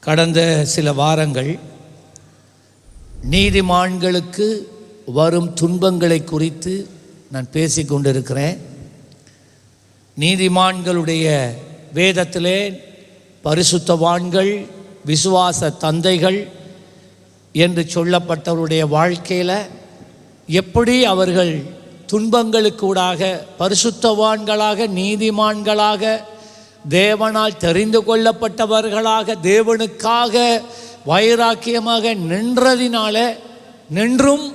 கடந்த சில வாரங்கள் நீதிமான்களுக்கு வரும் துன்பங்களை குறித்து நான் பேசிக்கொண்டிருக்கிறேன். நீதிமான்களுடைய வேதத்திலே பரிசுத்தவான்கள், விசுவாச தந்தைகள் என்று சொல்லப்பட்டவருடைய வாழ்க்கையில் எப்படி அவர்கள் துன்பங்களுக்கூடாக பரிசுத்தவான்களாக, நீதிமான்களாக, தேவனால் தெரிந்து கொள்ளப்பட்டவர்களாக, தேவனுக்காக வைராக்கியமாக நின்றும்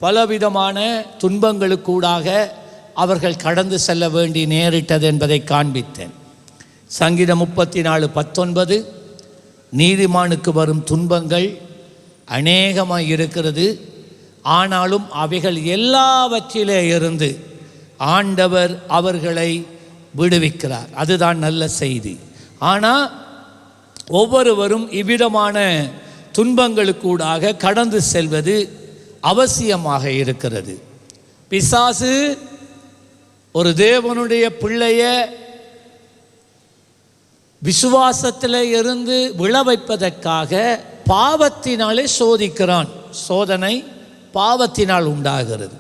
பலவிதமான துன்பங்களுக்கூடாக அவர்கள் கடந்து செல்ல வேண்டி நேரிட்டது என்பதை காண்பித்தேன். சங்கீதம் 34:19 நீதிமானுக்கு வரும் துன்பங்கள் அநேகமாக இருக்கிறது, ஆனாலும் அவைகள் எல்லாவற்றிலே இருந்து ஆண்டவர் அவர்களை விடுவிக்கிறார். அதுதான் நல்ல செய்தி. ஆனால் ஒவ்வொருவரும் இவ்விதமான துன்பங்களுக்கூடாக கடந்து செல்வது அவசியமாக இருக்கிறது. பிசாசு ஒரு தேவனுடைய பிள்ளைய விசுவாசத்தில் இருந்து விழ வைப்பதற்காக பாவத்தினாலே சோதிக்கிறான். சோதனை பாவத்தினால் உண்டாகிறது.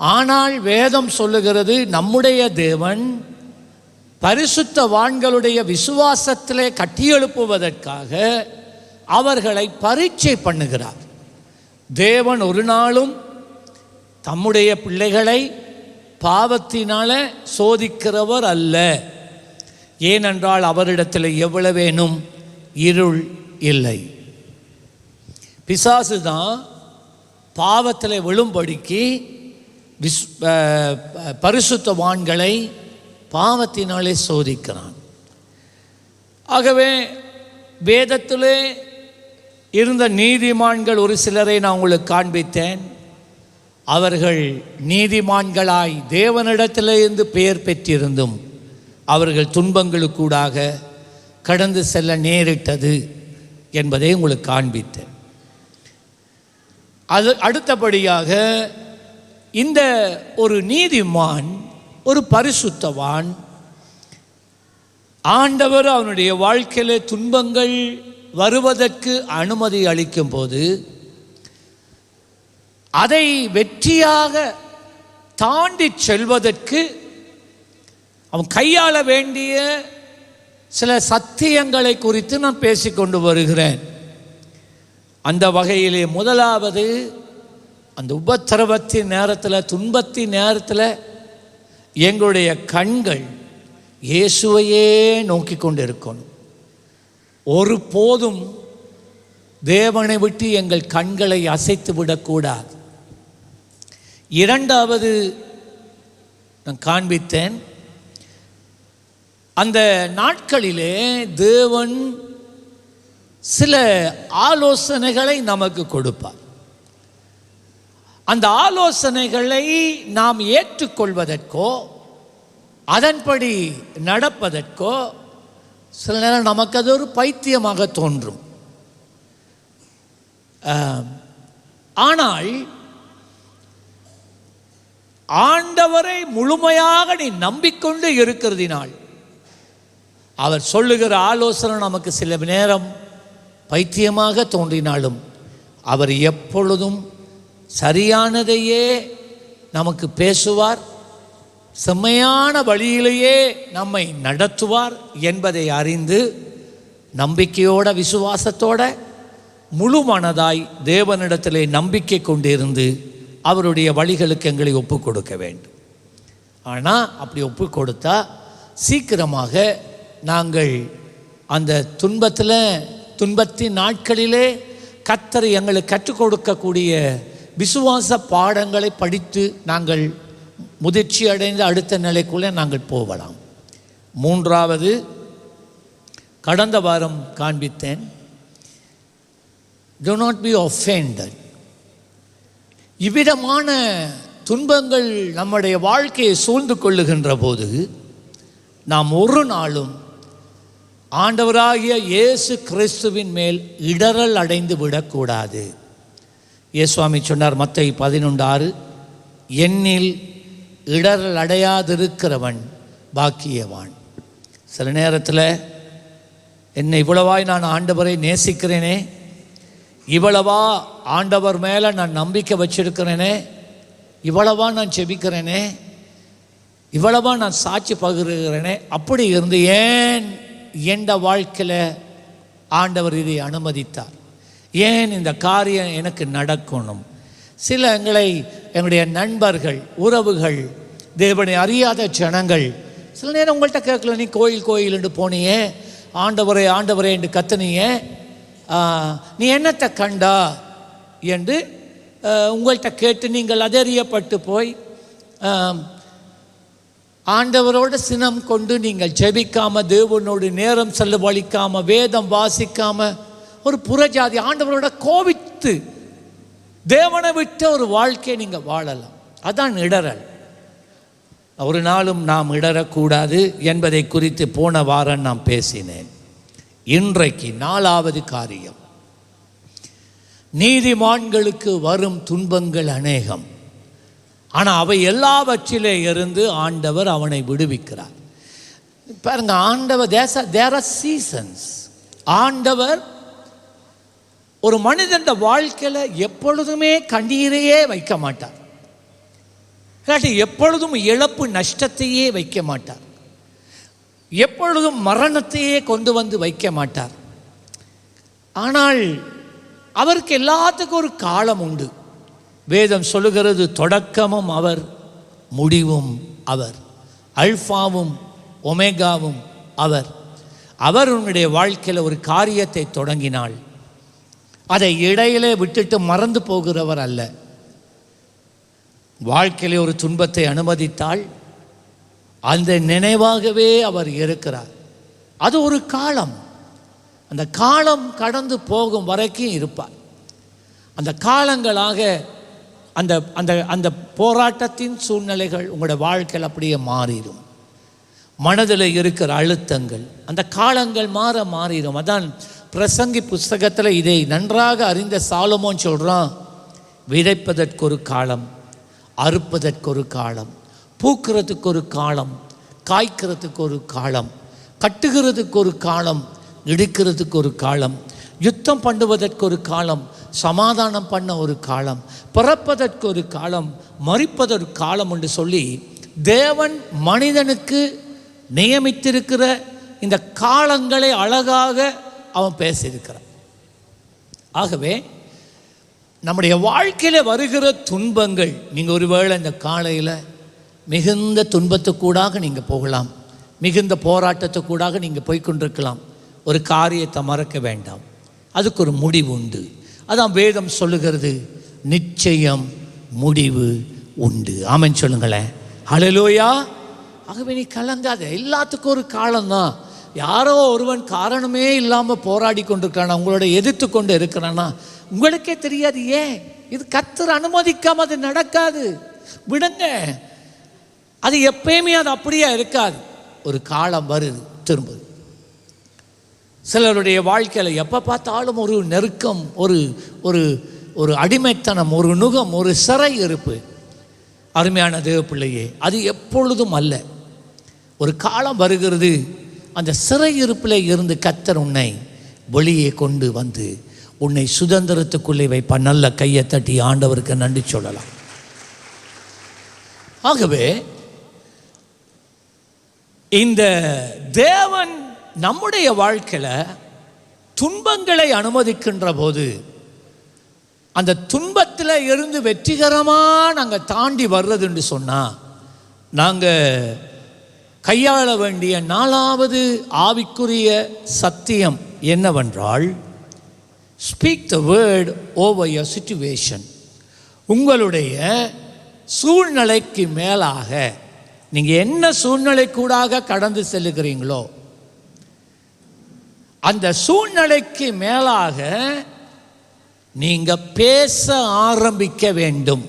ஆனால் வேதம் சொல்லுகிறது, நம்முடைய தேவன் பரிசுத்தவான்களுடைய விசுவாசத்திலே கட்டியெழுப்புவதற்காக அவர்களை பரீட்சை பண்ணுகிறார். தேவன் ஒரு நாளும் தம்முடைய பிள்ளைகளை பாவத்தினால சோதிக்கிறவர் அல்ல. ஏனென்றால் அவரிடத்தில் எவ்வளவேனும் இருள் இல்லை. பிசாசு தான் பாவத்தில் விழும்படிக்கு பரிசுத்தவான்களை பாவத்தினாலே சோதிக்கிறான். ஆகவே வேதத்திலே இருந்த நீதிமான்கள் ஒரு சிலரை நான் உங்களுக்கு காண்பித்தேன். அவர்கள் நீதிமான்களாய் தேவனிடத்திலிருந்து பெயர் பெற்றிருந்தும் அவர்கள் துன்பங்களுக்கூடாக கடந்து செல்ல நேரிட்டது என்பதை உங்களுக்கு காண்பித்தேன். அது அடுத்தபடியாக இந்த ஒரு நீதிமான், ஒரு பரிசுத்தவான், ஆண்டவர் அவனுடைய வாழ்க்கையிலே துன்பங்கள் வருவதற்கு அனுமதி அளிக்கும் போது அதை வெற்றியாக தாண்டி செல்வதற்கு அவன் கையாள வேண்டிய சில சத்தியங்களை குறித்து நான் பேசிக்கொண்டு வருகிறேன். அந்த வகையிலே முதலாவது, அந்த உபத்திரவத்தின் நேரத்தில், துன்பத்தின் நேரத்தில் எங்களுடைய கண்கள் இயேசுவையே நோக்கி கொண்டு இருக்கணும். ஒரு போதும் தேவனை விட்டு எங்கள் கண்களை அசைத்து விடக்கூடாது. இரண்டாவது நான் காண்பித்தேன், அந்த நாட்களிலே தேவன் சில ஆலோசனைகளை நமக்கு கொடுப்பார். அந்த ஆலோசனைகளை நாம் ஏற்றுக்கொள்வதற்கோ அதன்படி நடப்பதற்கோ சில நேரம் நமக்கு அது ஒரு பைத்தியமாக தோன்றும். ஆனால் ஆண்டவரை முழுமையாக நீ நம்பிக்கொண்டு இருக்கிறதினால் அவர் சொல்லுகிற ஆலோசனை நமக்கு சில நேரம் பைத்தியமாக தோன்றினாலும் அவர் எப்பொழுதும் சரியானதையே நமக்கு பேசுவார், செம்மையான வழியிலேயே நம்மை நடத்துவார் என்பதை அறிந்து நம்பிக்கையோட, விசுவாசத்தோட, முழு மனதாய் தேவனிடத்திலே நம்பிக்கை கொண்டிருந்து அவருடைய வழிகளுக்கு எங்களை ஒப்பு கொடுக்க வேண்டும். ஆனால் அப்படி ஒப்பு கொடுத்தா சீக்கிரமாக நாங்கள் அந்த துன்பத்தின் நாட்களிலே கர்த்தர் எங்களுக்கு கற்றுக் கொடுக்கக்கூடிய விசுவாச பாடங்களை படித்து நாங்கள் முதிர்ச்சி அடைந்து அடுத்த நிலைக்குள்ளே நாங்கள் போகலாம். மூன்றாவது, கடந்த வாரம் காண்பித்தேன், do not be offended. இவ்விதமான துன்பங்கள் நம்முடைய வாழ்க்கையை சூழ்ந்து கொள்ளுகின்ற போது நாம் ஒரு நாளும் ஆண்டவராகிய இயேசு கிறிஸ்துவின் மேல் இடறல் அடைந்து விடக்கூடாது. இயேசுவாமி சொன்னார் மத்தேயு 11:6, என்னில் இடறல் அடையாதிருக்கிறவன் பாக்கியவான். சில நேரத்தில் என்னை இவ்வளவாய் நான் ஆண்டவரை நேசிக்கிறேனே, இவ்வளவா ஆண்டவர் மேலே நான் நம்பிக்கை வச்சிருக்கிறேனே, இவ்வளவா நான் செபிக்கிறேனே, இவ்வளவா நான் சாட்சி பகிர்கிறேனே, அப்படி இருந்து ஏன் எந்த வாழ்க்கையில் ஆண்டவர் இதை அனுமதித்தார்? ஏன் இந்த காரியம் எனக்கு நடக்கணும்? சில எங்களுடைய நண்பர்கள், உறவுகள், தேவனை அறியாத ஜனங்கள் சில நேரம் உங்கள்கிட்ட கேட்கல, நீ கோயில் என்று போனியே, ஆண்டவரே ஆண்டவரே என்று கத்துனியே, நீ என்னத்தை கண்டா என்று உங்கள்கிட்ட கேட்டு நீங்கள் அதறியப்பட்டு போய் ஆண்டவரோட சினம் கொண்டு நீங்கள் ஜெபிக்காமல், தேவனோடு நேரம் செலவழிக்காமல், வேதம் வாசிக்காமல், ஒரு புறஜாதி ஆண்டவரோட கோபித்து தேவனை விட்ட ஒரு வாழ்க்கையை நீங்கள் வாழலாம். அதான் இடறல். ஒரு நாளும் நாம் இடறக்கூடாது என்பதை குறித்து போன வாரம் நான் பேசினேன். இன்றைக்கு 4வது காரியம், நீதிமான்களுக்கு வரும் துன்பங்கள் அநேகம், ஆனால் அவை எல்லாவற்றிலே இருந்து ஆண்டவர் அவனை விடுவிக்கிறார். பாருங்க, ஆண்டவர் தேர் ஆர் சீசன்ஸ். ஆண்டவர் ஒரு மனிதன் வாழ்க்கையில் எப்பொழுதுமே கண்ணீரையே வைக்க மாட்டார், இல்லாட்டி எப்பொழுதும் இழப்பு நஷ்டத்தையே வைக்க மாட்டார், எப்பொழுதும் மரணத்தையே கொண்டு வந்து வைக்க மாட்டார். ஆனால் அவருக்கு எல்லாத்துக்கும் ஒரு காலம் உண்டு. வேதம் சொல்லுகிறது, தொடக்கமும் அவர், முடிவும் அவர், அல்பாவும் ஒமேகாவும் அவர். அவர் உன்னுடைய வாழ்க்கையில் ஒரு காரியத்தை தொடங்கினால் அதை இடையிலே விட்டுட்டு மறந்து போகிறவர் அல்ல. வாழ்க்கையிலே ஒரு துன்பத்தை அனுமதித்தால் அந்த நினைவாகவே அவர் இருக்கிறார். அது ஒரு காலம். அந்த காலம் கடந்து போகும் வரைக்கும் இருப்பார். அந்த காலங்களாக அந்த அந்த அந்த போராட்டத்தின் சூழ்நிலைகள் உங்களோட வாழ்க்கையில் அப்படியே மாறிடும். மனதில் இருக்கிற அழுத்தங்கள் அந்த காலங்கள் மாறிடும். அதான் பிரசங்கி புஸ்தகத்தில் இதை நன்றாக அறிந்த சாலமோன் சொல்கிறான், விதைப்பதற்கு ஒரு காலம், அறுப்பதற்கு ஒரு காலம், பூக்கிறதுக்கு ஒரு காலம், காய்க்கிறதுக்கு ஒரு காலம், கட்டுகிறதுக்கு ஒரு காலம், இடிக்கிறதுக்கு ஒரு காலம், யுத்தம் பண்ணுவதற்கு ஒரு காலம், சமாதானம் பண்ண ஒரு காலம், பிறப்பதற்கு ஒரு காலம், மரிப்பதற்கு காலம் என்று சொல்லி தேவன் மனிதனுக்கு நியமித்திருக்கிற இந்த காலங்களை அழகாக அவன் பேசியிருக்கிறான். ஆகவே நம்முடைய வாழ்க்கையில் வருகிற துன்பங்கள், நீங்கள் ஒருவேளை இந்த காலையில் மிகுந்த துன்பத்துக்கூடாக நீங்கள் போகலாம், மிகுந்த போராட்டத்துக்கூடாக நீங்கள் போய்கொண்டிருக்கலாம். ஒரு காரியத்தை மறக்க வேண்டாம், அதுக்கு ஒரு முடிவு உண்டு. அதான் வேதம் சொல்லுகிறது, நிச்சயம் முடிவு உண்டு. ஆமென் சொல்லுங்களேன், ஹல்லேலூயா. ஆகவே நீ கலங்காத, எல்லாத்துக்கும் ஒரு காலம்தான். யாரோ ஒருவன் காரணமே இல்லாமல் போராடி கொண்டிருக்கிறானா, உங்களோட எதிர்த்து கொண்டு இருக்கிறானா, உங்களுக்கே தெரியாது. ஏன் இது கர்த்தர் அனுமதிக்காம அது நடக்காது, விடுங்க. அது எப்பயுமே அது அப்படியே இருக்காது. ஒரு காலம் வருது, திரும்புது. சிலருடைய வாழ்க்கையில் எப்போ பார்த்தாலும் ஒரு நெருக்கம், ஒரு ஒரு ஒரு அடிமைத்தனம், ஒரு நுகம், ஒரு சிறை இருப்பு. அருமையான தேவ பிள்ளையே, அது எப்பொழுதும் அல்ல. ஒரு காலம் வருகிறது, அந்த சிறை இருப்பில் இருந்து கர்த்தர் உன்னை வெளியே கொண்டு வந்து உன்னை சுதந்திரத்துக்குள்ளே வைப்பா. நல்ல கையை தட்டி ஆண்டவருக்கு நன்றி சொல்லலாம். ஆகவே இந்த தேவன் நம்முடைய வாழ்க்கையில் துன்பங்களை அனுமதிக்கின்ற போது அந்த துன்பத்தில் இருந்து வெற்றிகரமாக நாங்கள் தாண்டி வர்றது என்று சொன்னால், நாங்கள் கையாள வேண்டிய 4வது ஆவிக்குரிய சத்தியம் என்னவென்றால், speak the word over your situation. உங்களுடைய சூழ்நிலைக்கு மேலாக, நீங்கள் என்ன சூழ்நிலை கூடாக கடந்து செல்லுகிறீங்களோ அந்த சூழ்நிலைக்கு மேலாக நீங்கள் பேச ஆரம்பிக்க வேண்டும்.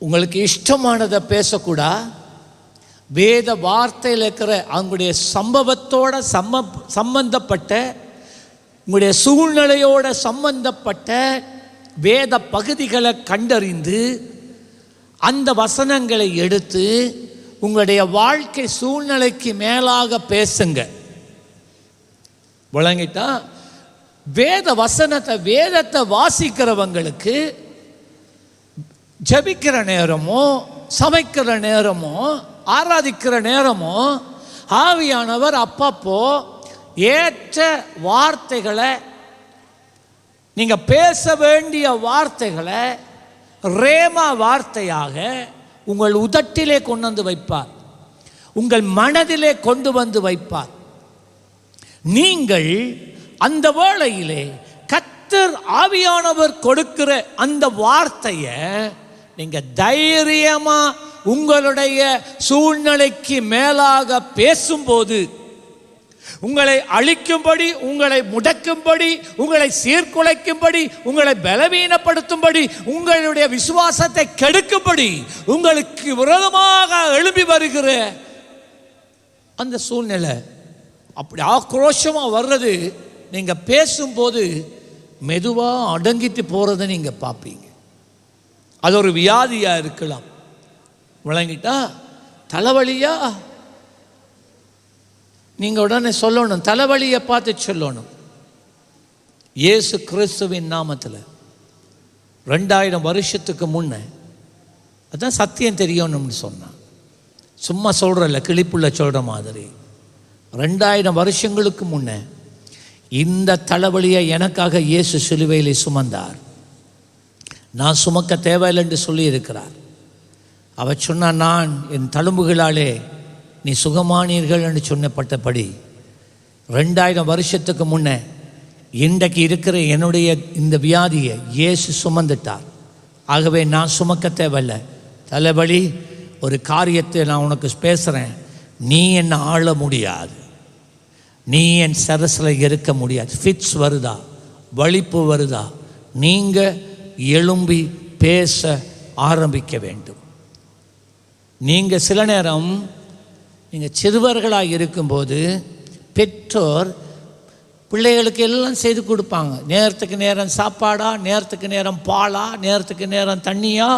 உங்களுக்கு இஷ்டமானதை பேசக்கூடாது. வேத வார்த்தையில் இருக்கிற அவங்களுடைய சம்பவத்தோட சம்பந்தப்பட்ட, உங்களுடைய சூழ்நிலையோட சம்பந்தப்பட்ட வேத பகுதிகளை கண்டறிந்து அந்த வசனங்களை எடுத்து உங்களுடைய வாழ்க்கை சூழ்நிலைக்கு மேலாக பேசுங்க. விளங்கிட்டா? வேதத்தை வாசிக்கிறவங்களுக்கு ஜபிக்கிற நேரமோ, சமைக்கிற நேரமோ, ஆராதிக்கிற நேரமோ ஆவியானவர் அப்பப்போ ஏற்ற வார்த்தைகளை, நீங்க பேச வேண்டிய வார்த்தைகளை ரேமா வார்த்தையாக உங்கள் உதட்டிலே கொண்டு வந்து வைப்பார், உங்கள் மனதிலே கொண்டு வந்து வைப்பார். நீங்கள் அந்த வேளையிலே கர்த்தர் ஆவியானவர் கொடுக்கிற அந்த வார்த்தையை நீங்க தைரியமா உங்களுடைய சூழ்நிலைக்கு மேலாக பேசும்போது, உங்களை அழிக்கும்படி, உங்களை முடக்கும்படி, உங்களை சீர்குலைக்கும்படி, உங்களை பலவீனப்படுத்தும்படி, உங்களுடைய விசுவாசத்தை கெடுக்கும்படி உங்களுக்கு விரோதமாக எழும்பி வருகிற அந்த சூழ்நிலை அப்படி ஆக்ரோஷமாக வர்றது நீங்கள் பேசும்போது மெதுவாக அடங்கிட்டு போகிறத நீங்கள் பார்ப்பீங்க. அது ஒரு வியாதியாக இருக்கலாம். விளங்கிட்டா? தலைவலியா நீங்கள் உடனே சொல்லணும், தலைவலியை பார்த்து சொல்லணும், இயேசு கிறிஸ்துவின் நாமத்தில் 2000 வருஷத்துக்கு முன்னே அதுதான் சத்தியம் தெரியணும்னு சொன்னான். சும்மா சொல்கிறல்ல, கிளிப்புள்ள சொல்கிற மாதிரி. 2000 வருஷங்களுக்கு முன்னே இந்த தலைவலியை எனக்காக இயேசு சிலுவையிலே சுமந்தார். நான் சுமக்க தேவையில்லை என்று சொல்லியிருக்கிறார். அவர் சொன்னார், நான் என் தழும்புகளாலே நீ சுகமானீர்கள் என்று சொன்னப்பட்டபடி 2000 வருஷத்துக்கு முன்னே இன்றைக்கு இருக்கிற என்னுடைய இந்த வியாதியை இயேசு சுமந்துட்டார். ஆகவே நான் சுமக்க தேவையில்லை. தலைவலி, ஒரு காரியத்தை நான் உனக்கு பேசுகிறேன், நீ என்னை ஆள முடியாது, நீ என் சரசில் இருக்க முடியாது. ஃபிட்ஸ் வருதா, வலிப்பு வருதா, நீங்கள் எழும்பி பேச ஆரம்பிக்க வேண்டும். நீங்கள் சில நேரம் நீங்கள் சிறுவர்களாக இருக்கும்போது பெற்றோர் பிள்ளைகளுக்கு எல்லாம் செய்து கொடுப்பாங்க. நேரத்துக்கு நேரம் சாப்பாடா, நேரத்துக்கு நேரம் பாலா, நேரத்துக்கு நேரம் தண்ணியா,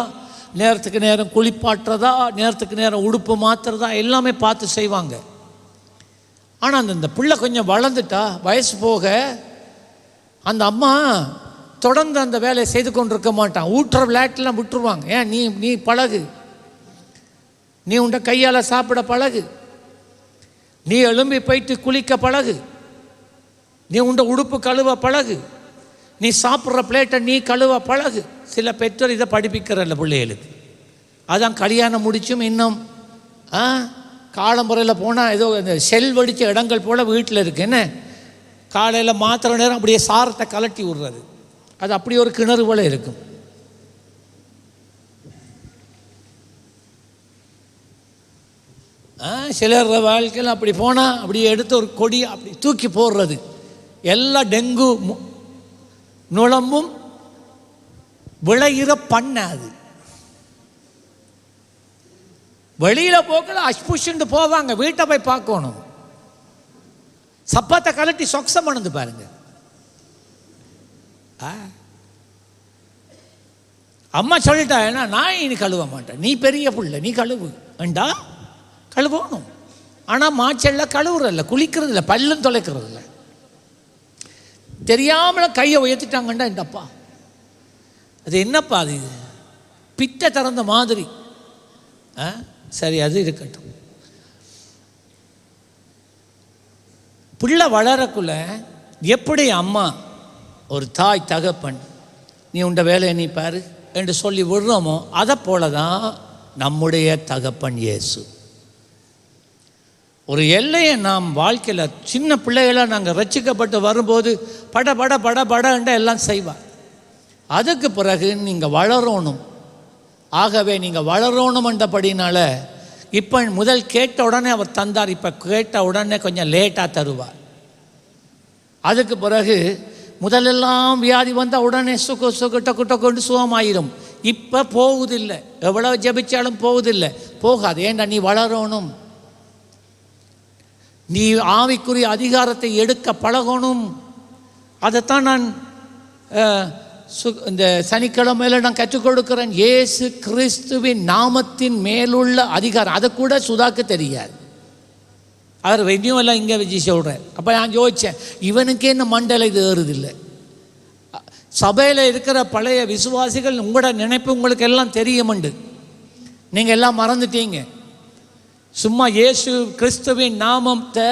நேரத்துக்கு நேரம் குளிப்பாட்டுறதா, நேரத்துக்கு நேரம் உடுப்பு மாற்றுறதா, எல்லாமே பார்த்து செய்வாங்க. ஆனால் அந்த பிள்ளை கொஞ்சம் வளர்ந்துட்டா, வயசு போக அந்த அம்மா தொடர்ந்து அந்த வேலையை செய்து கொண்டிருக்க மாட்டான். ஊட்டுற விளையாட்டுலாம் விட்டுருவாங்க. ஏன், நீ பழகு, நீ உண்ட கையால் சாப்பிட பழகு, நீ எழும்பி போயிட்டு குளிக்க பழகு, நீ உண்ட உடுப்பு கழுவ பழகு, நீ சாப்பிட்ற பிளேட்டை நீ கழுவ பழகு. சில பெற்றோர் இதை படிப்பிக்கிறல்ல பிள்ளைகளுக்கு. அதான் கல்யாணம் முடிச்சும் இன்னும் காலம்புறையில் போனால் ஏதோ இந்த செல் வடித்த இடங்கள் போல் வீட்டில் இருக்குது. என்ன, காலையில் மாத்திர நேரம் அப்படியே சாரத்தை கலட்டி விடுறது, அது அப்படி ஒரு கிணறு போல் இருக்கும். சிலர் வாழ்க்கையில் அப்படி போனால் அப்படியே எடுத்து ஒரு கொடியை அப்படி தூக்கி போடுறது. எல்லா டெங்கு நுழம்பும் விளையிற பண்ணாது. வெளியில் போக்கல அஷ்புஷுண்டு போவாங்க, வீட்டை போய் பார்க்கணும். சப்பாத்தை கலட்டி சொக்ஸம் பண்ணது பாருங்க. அம்மா சொல்லிட்டா, ஏன்னா நான் இனி கழுவ மாட்டேன், நீ பெரிய புள்ள, நீ கழுவு வேண்டா, கழுவணும். ஆனால் மாச்சல்ல கழுவுறதில்ல, குளிக்கிறதில்ல, பல்லும் தொலைக்கிறதில்ல. தெரியாமல் கையை உயர்த்திட்டாங்கண்டா இந்த அப்பா, அது என்னப்பா அது, பிட்டை திறந்த மாதிரி. சரி, அது இருக்கட்டும். பிள்ளை வளரக்குள்ள எப்படி அம்மா, ஒரு தாய் தகப்பன், நீ உண்ட வேலையை நீ பாரு என்று சொல்லி விடுறோமோ, அதை போல தான் நம்முடைய தகப்பன் இயேசு. ஒரு எல்லையை நாம் வாழ்க்கையில் சின்ன பிள்ளைகளாக நாங்கள் ரட்சிக்கப்பட்டு வரும்போது பட பட பட படன்ற எல்லாம் செய்வார். அதுக்கு பிறகு நீங்கள் வளரணும். ஆகவே நீங்கள் வளரணுமன்றபடினால இப்போ முதல் கேட்ட உடனே அவர் தந்தார், இப்போ கேட்ட உடனே கொஞ்சம் லேட்டாக தருவார். அதுக்கு பிறகு முதலெல்லாம் வியாதி வந்தால் உடனே டொக்கு கொண்டு சுகமாயிரும். இப்போ போகுதில்லை, எவ்வளோ ஜபிச்சாலும் போகுதில்லை, போகாது. ஏண்டா, நீ வளரணும், நீ ஆவிக்குரிய அதிகாரத்தை எடுக்க பழகணும். அதைத்தான் நான் இந்த சனிக்கிழமையில் நான் கற்றுக் கொடுக்கிறேன். இயேசு கிறிஸ்துவின் நாமத்தின் மேலுள்ள அதிகாரம், அதை கூட சுதாக்கு தெரியாது. அவர் ரெனியூவெல்லாம் இங்கே வச்சு சொல்கிறேன். அப்போ நான் யோசித்தேன், இவனுக்கே என்ன மண்டலை இது ஏறுதில்லை. சபையில் இருக்கிற பழைய விசுவாசிகள் உங்களோட நினைப்பு உங்களுக்கு எல்லாம் தெரியுமுண்டு. நீங்கள் எல்லாம் மறந்துட்டீங்க. சும்மா இயேசு கிறிஸ்துவின் நாமத்தை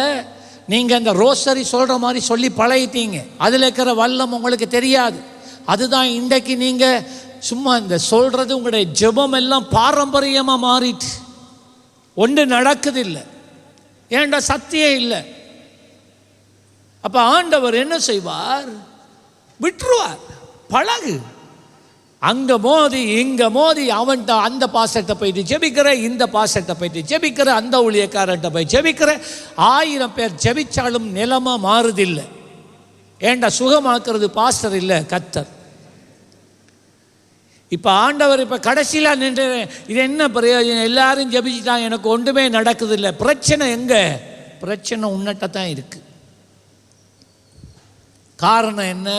நீங்கள் அந்த ரோசரி சொல்கிற மாதிரி சொல்லி பழகிட்டீங்க. அதில் இருக்கிற வல்லம் உங்களுக்கு தெரியாது. அதுதான் இன்றைக்கு நீங்கள் சும்மா இந்த சொல்கிறது உங்களுடைய ஜெபம் எல்லாம் பாரம்பரியமாக மாறிட்டு ஒன்று நடக்குதில்லை. ஏன்டா சத்தியம் இல்லை. அப்போ ஆண்டவர் என்ன செய்வார்? விட்டுருவார். பழகு. அங்கே மோதி இங்கே மோதி அவன்கிட்ட அந்த பாசத்தை போயிட்டு ஜெபிக்கிற, இந்த பாசத்தை போயிட்டு ஜெபிக்கிற, அந்த ஊழியக்காரன்ட்ட போய் ஜெபிக்கிற. 1000 பேர் ஜெபிச்சாலும் நிலைமை மாறுதில்லை. ஏண்டா சுகமாக்குறது பாஸ்டர் இல்லை, கர்த்தர். இப்போ ஆண்டவர் இப்போ கடைசியில் நின்று இது என்ன பிரயோஜனம், எல்லாரும் ஜெபிச்சுட்டாங்க, எனக்கு ஒன்றுமே நடக்குதில்லை. பிரச்சனை எங்கே? பிரச்சனை உன்னிட்ட தான் இருக்குது. காரணம் என்ன?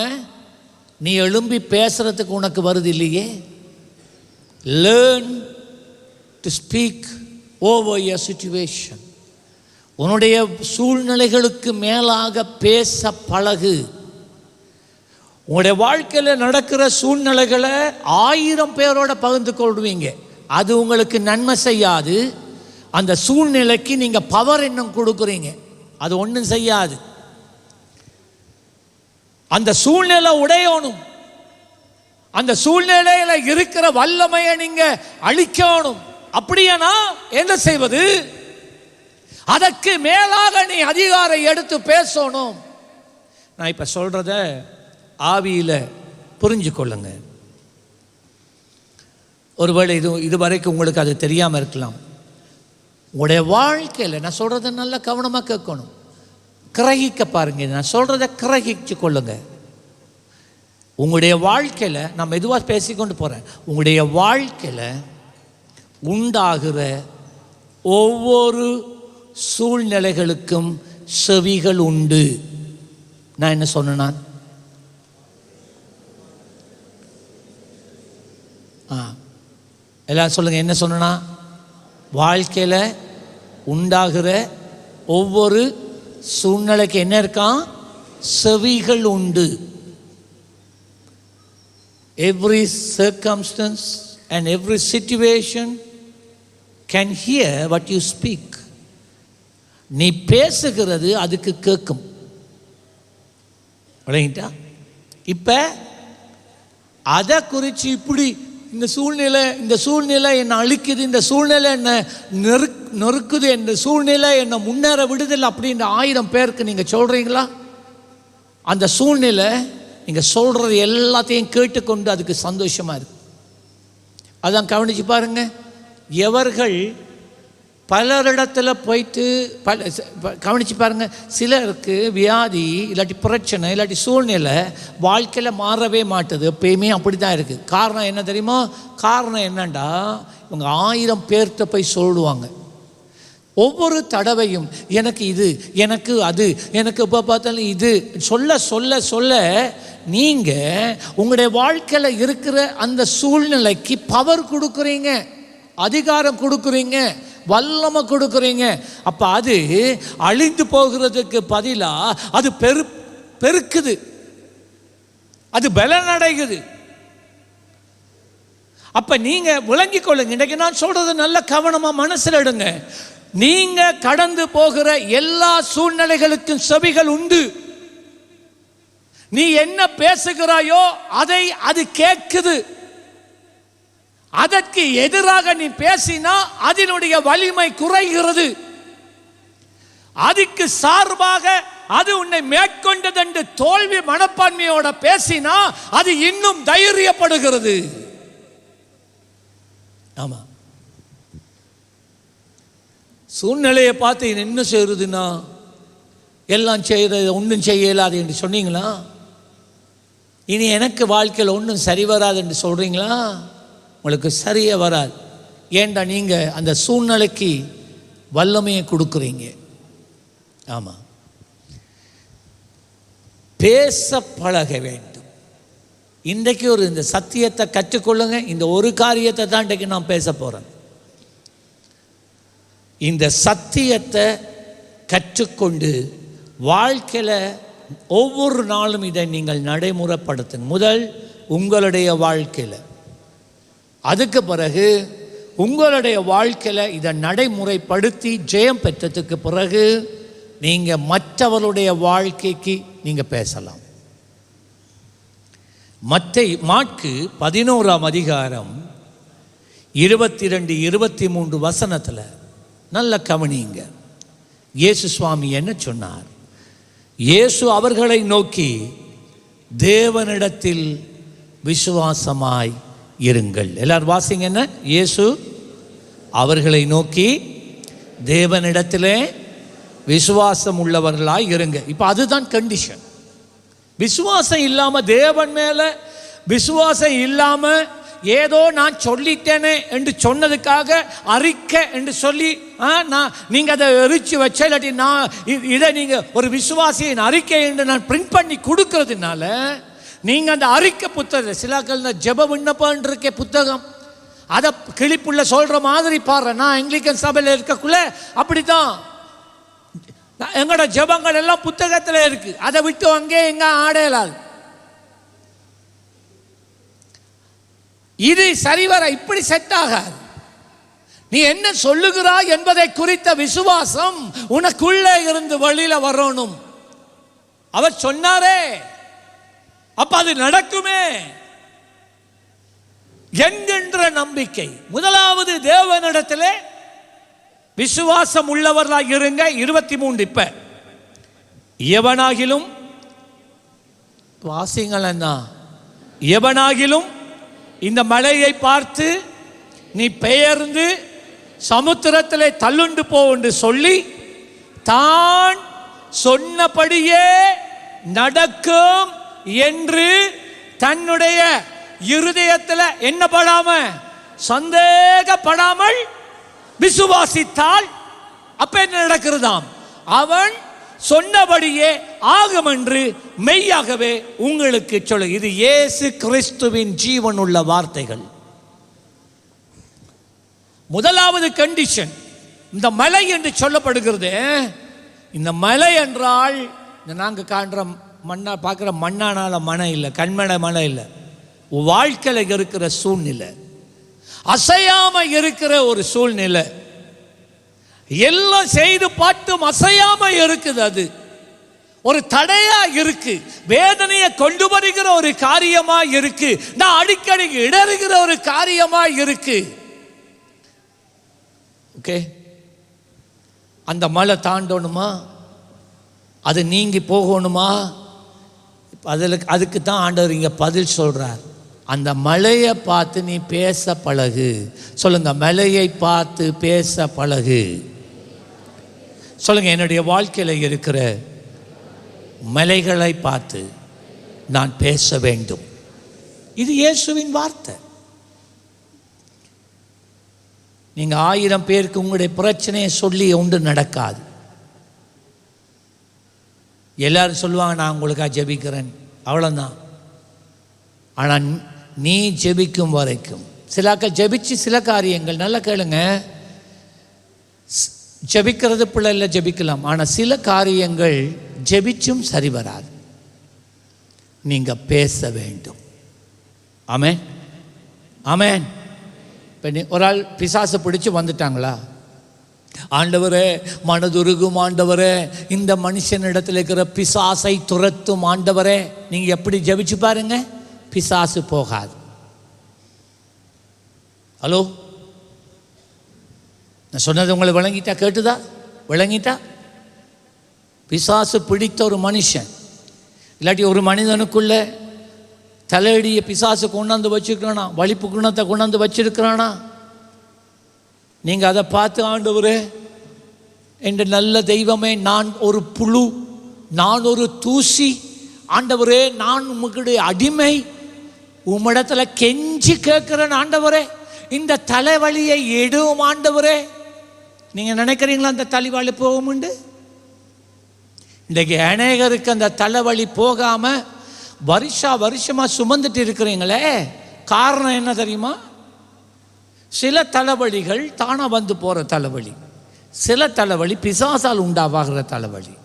நீ எழும்பி பேசுறதுக்கு உனக்கு வருது இல்லையே. Learn to speak over your situation. உன்னுடைய சூழ்நிலைகளுக்கு மேலாக பேச பழகு. உங்களுடைய வாழ்க்கையில் நடக்கிற சூழ்நிலைகளை 1000 பேரோட பகிர்ந்து கொள்வீங்க. அது உங்களுக்கு நன்மை செய்யாது. அந்த சூழ்நிலைக்கு நீங்கள் பவர் இன்னும் கொடுக்குறீங்க, அது ஒன்றும் செய்யாது. அந்த சூழ்நிலை உடையணும். அந்த சூழ்நிலையில் இருக்கிற வல்லமையை நீங்க அழிக்கணும். அப்படியானா என்ன செய்வது? அதற்கு மேலாக நீ அதிகாரம் எடுத்து பேசணும். நான் இப்ப சொல்றத ஆவியில புரிஞ்சு கொள்ளுங்க. ஒருவேளை இதுவரைக்கும் உங்களுக்கு அது தெரியாம இருக்கலாம். உங்களுடைய வாழ்க்கையில் நான் சொல்றதை நல்ல கவனமாக கேட்கணும், கிரகிக்க பாருங்க. நான் சொல்றதை கிரகிச்சு கொள்ளுங்க. உங்களுடைய வாழ்க்கையில் நான் மெதுவாக பேசிக்கொண்டு போகிறேன். உங்களுடைய வாழ்க்கையில் உண்டாகிற ஒவ்வொரு சூழ்நிலைகளுக்கும் செவிகள் உண்டு. நான் என்ன சொன்னேன்? எல்லாம் சொல்லுங்க, என்ன சொன்னா? வாழ்க்கையில் உண்டாகிற ஒவ்வொரு சூழ்நிலைக்கு என்ன இருக்கான்? செவிகள் உண்டு. Every circumstance and every situation can hear what you speak. நீ பேசுகிறது அதுக்கு கேட்கும். விளங்கிட்டா? இப்ப அதை குறித்து இப்படி இந்த சூழ்நிலை என்னை அழிக்குது, இந்த சூழ்நிலை என்னை நொறுக்குது, இந்த சூழ்நிலை என்னை முன்னேற விடுதல் அப்படின்ற 1000 பேருக்கு நீங்கள் சொல்கிறீங்களா? அந்த சூழ்நிலை நீங்கள் சொல்கிறது எல்லாத்தையும் கேட்டுக்கொண்டு அதுக்கு சந்தோஷமாக இருக்கு. அதான் கவனித்து பாருங்க. எவர்கள் பலரிடத்தில் போயிட்டு கவனித்து பாருங்க. சிலருக்கு வியாதி இல்லாட்டி பிரச்சனை இல்லாட்டி சூழ்நிலை வாழ்க்கையில் மாறவே மாட்டுது, எப்பயுமே அப்படி தான் இருக்குது. காரணம் என்ன தெரியுமா? காரணம் என்னண்டா, இவங்க 1000 பேர்கிட்ட போய் சொல்லுவாங்க. ஒவ்வொரு தடவையும் எனக்கு இது, எனக்கு அது, எனக்கு இப்போ பார்த்தாலும் இது சொல்ல சொல்ல சொல்ல நீங்கள் உங்களுடைய வாழ்க்கையில் இருக்கிற அந்த சூழ்நிலைக்கு பவர் கொடுக்குறீங்க, அதிகாரம் கொடுக்குறீங்க, வல்லமை கொடுக்குறீங்க. அப்போ அது அழிந்து போகிறதுக்கு பதிலாக அது பெருக்குது, அது பலனடைகுது. அப்போ நீங்கள் விளங்கிக் கொள்ளுங்க. இன்றைக்கு நான் சொல்கிறது நல்ல கவனமாக மனசில் எடுங்க. நீங்க கடந்து போகிற எல்லா சூழ்நிலைகளுக்கும் செவிகள் உண்டு. நீ என்ன பேசுகிறாயோ அதை அது கேட்குது. அதற்கு எதிராக நீ பேசினா அதனுடைய வலிமை குறைகிறது. அதுக்கு சார்பாக அது உன்னை மேற்கொண்டது என்று தோல்வி மனப்பான்மையோட பேசினா அது இன்னும் தைரியப்படுகிறது. ஆமா, சூழ்நிலையை பார்த்து என்ன செய்யறதுன்னா எல்லாம் செய்யறது ஒன்றும் செய்யலாது என்று சொன்னீங்களா? இனி எனக்கு வாழ்க்கையில் ஒன்றும் சரி வராது என்று சொல்றீங்களா? உங்களுக்கு சரியே வராது. ஏண்டா நீங்கள் அந்த சூழ்நிலைக்கு வல்லமையை கொடுக்குறீங்க. ஆமாம், பேச பழக வேண்டும். இன்றைக்கு இந்த சத்தியத்தை கற்றுக்கொள்ளுங்க. இந்த ஒரு காரியத்தை தான் இன்றைக்கு நான் பேச போகிறேன். இந்த சத்தியத்தை கற்றுக்கொண்டு வாழ்க்கையில் ஒவ்வொரு நாளும் இதை நீங்கள் நடைமுறைப்படுத்துங்க. முதல் உங்களுடைய வாழ்க்கையில், அதுக்கு பிறகு உங்களுடைய வாழ்க்கையில் இதை நடைமுறைப்படுத்தி ஜெயம் பெற்றதுக்கு பிறகு நீங்கள் மற்றவருடைய வாழ்க்கைக்கு நீங்கள் பேசலாம். மாற்கு 11ஆம் அதிகாரம் 22, 23 வசனத்தில் நல்ல கவனிங்க. இயேசு சுவாமி என்ன சொன்னார்? இயேசு அவர்களை நோக்கி, தேவனிடத்தில் விசுவாசமாய் இருங்கள். எல்லாரும் வாசிங்க. என்ன? இயேசு அவர்களை நோக்கி, தேவனிடத்திலே விசுவாசம் உள்ளவர்களாய் இருங்க. இப்போ அதுதான் கண்டிஷன். விசுவாசம் இல்லாமல், தேவன் மேலே விசுவாசம் இல்லாமல், ஏதோ நான் சொல்லிட்டேனே என்று சொன்னதுக்காக அறிக்கை என்று சொல்லி நீங்கள் அதை எரிச்சு வச்ச, இல்லாட்டி நான் இதை நீங்கள் ஒரு விசுவாசியின் அறிக்கை என்று நான் பிரிண்ட் பண்ணி கொடுக்கறதுனால நீங்கள் அந்த அறிக்கை புத்தகம், சிலாக்கள் இந்த ஜெப விண்ணப்பம் இருக்க புத்தகம், அதை கிளிப்புள்ள சொல்கிற மாதிரி பாடுறேன். நான் ஆங்கிலிக்கன் சபையில் இருக்கக்குள்ள அப்படி தான் எங்களோட ஜெபங்கள் எல்லாம் புத்தகத்தில் இருக்கு. அதை விட்டு அங்கே எங்க ஆடையலாது. இது சரிவர இப்படி செட் ஆகாது. நீ என்ன சொல்லுகிறாய் என்பதை குறித்த விசுவாசம் உனக்குள்ளே இருந்து வெளியில வரணும். அவர் சொன்னாரே, அப்ப அது நடக்குமே என்கின்ற நம்பிக்கை. முதலாவது தேவனிடத்திலே விசுவாசம் உள்ளவர்களாக இருங்க. 23 இப்ப எவனாகிலும் வாசிங்களா, எவனாகிலும் இந்த மலையை பார்த்து நீ பெயர்ந்து சமுத்திரத்திலே தள்ளுண்டு போ என்று சொல்லி தான் சொன்னபடியே நடக்கும் என்று தன்னுடைய இருதயத்தில் என்ன படாம, சந்தேகப்படாமல் விசுவாசித்தால் அப்ப என்ன நடக்கிறதாம்? அவன் சொன்னபடியே ஆகும் என்று மெய்யாகவே உங்களுக்கு சொல்லு. இது இயேசு கிறிஸ்துவின் ஜீவனுள்ள வார்த்தைகள். முதலாவது கண்டிஷன், இந்த மலை என்று சொல்லப்படுகிறது. இந்த மலை என்றால் நாங்கள் காண்ற மண்ணா பார்க்குற மண்ணானால மனை இல்லை, கண்மனை மலை இல்லை. வாழ்க்கையில் இருக்கிற சூழ்நிலை, அசையாம இருக்கிற ஒரு சூழ்நிலை, எல்லாம் செய்து பார்த்தும் அசையாம இருக்குது. அது ஒரு தடையா இருக்கு, வேதனையை கொண்டு வருகிற ஒரு காரியமா இருக்கு, நான் அடிக்கடி இடறுகிற ஒரு காரியமா இருக்கு. ஓகே, அந்த மலை தாண்டணுமா, அது நீங்கி போகணுமா? அதுக்கு தான் ஆண்டவர் இங்க பதில் சொல்றார். அந்த மலையை பார்த்து நீ பேச பழகு. சொல்லுங்க, மலையை பார்த்து பேச பழகு. சொல்லுங்க, என்னுடைய வாழ்க்கையில் இருக்கிற மலைகளை பார்த்து நான் பேச வேண்டும். இது இயேசுவின் வார்த்தை. நீங்க 1000 பேருக்கு உங்களுடைய பிரச்சனையை சொல்லி ஒன்று நடக்காது. எல்லாரும் சொல்லுவாங்க, நான் உங்களுக்காக ஜெபிக்கிறேன், அவ்வளோதான். ஆனால் நீ ஜெபிக்கும் வரைக்கும், சிலாக்கள் ஜெபிச்சு சில காரியங்கள் நல்லா கேளுங்க, ஜெபிக்கிறது பிள்ளைல ஜெபிக்கலாம், ஆனால் சில காரியங்கள் ஜெபிச்சும் சரி வராது. நீங்க பேச வேண்டும். ஆமென், ஆமென். இப்போ ஒரு ஆள் பிசாசை பிடிச்சு வந்துட்டாங்களா, ஆண்டவரே மனதுருகும் ஆண்டவரே, இந்த மனுஷனிடத்தில் இருக்கிற பிசாசை துரத்தும் ஆண்டவரே, நீங்க எப்படி ஜெபிச்சு பாருங்க, பிசாசு போகாது. ஹலோ, நான் சொன்னது உங்களை விளங்கிட்டா? கேட்டுதா? விளங்கிட்டா? பிசாசு பிடித்த ஒரு மனுஷன், இல்லாட்டி ஒரு மனிதனுக்குள்ள தலையடிய பிசாசு கொண்டாந்து வச்சிருக்கிறானா, வலிப்பு குணத்தை கொண்டாந்து வச்சிருக்கிறானா, நீங்க அதை பார்த்து ஆண்டவரே என்ற நல்ல தெய்வமே, நான் ஒரு புழு, நான் ஒரு தூசி, ஆண்டவரே நான் உங்களுடைய அடிமை, உம்மிடத்துல கெஞ்சி கேட்கிறேன் ஆண்டவரே, இந்த தலைவலியை எடுவும் ஆண்டவரே. நீங்க நினைக்கிறீங்களா அந்த தலைவலி போகும்? இன்றைக்கு அநேகருக்கு அந்த தலைவலி போகாம வருஷமா சுமந்துட்டு இருக்கிறீங்களே, காரணம் என்ன தெரியுமா? சில தலைவலிகள் தானா வந்து போற தலைவலி, சில தலைவலி பிசாசால் உண்டாவாகிற தலைவலி,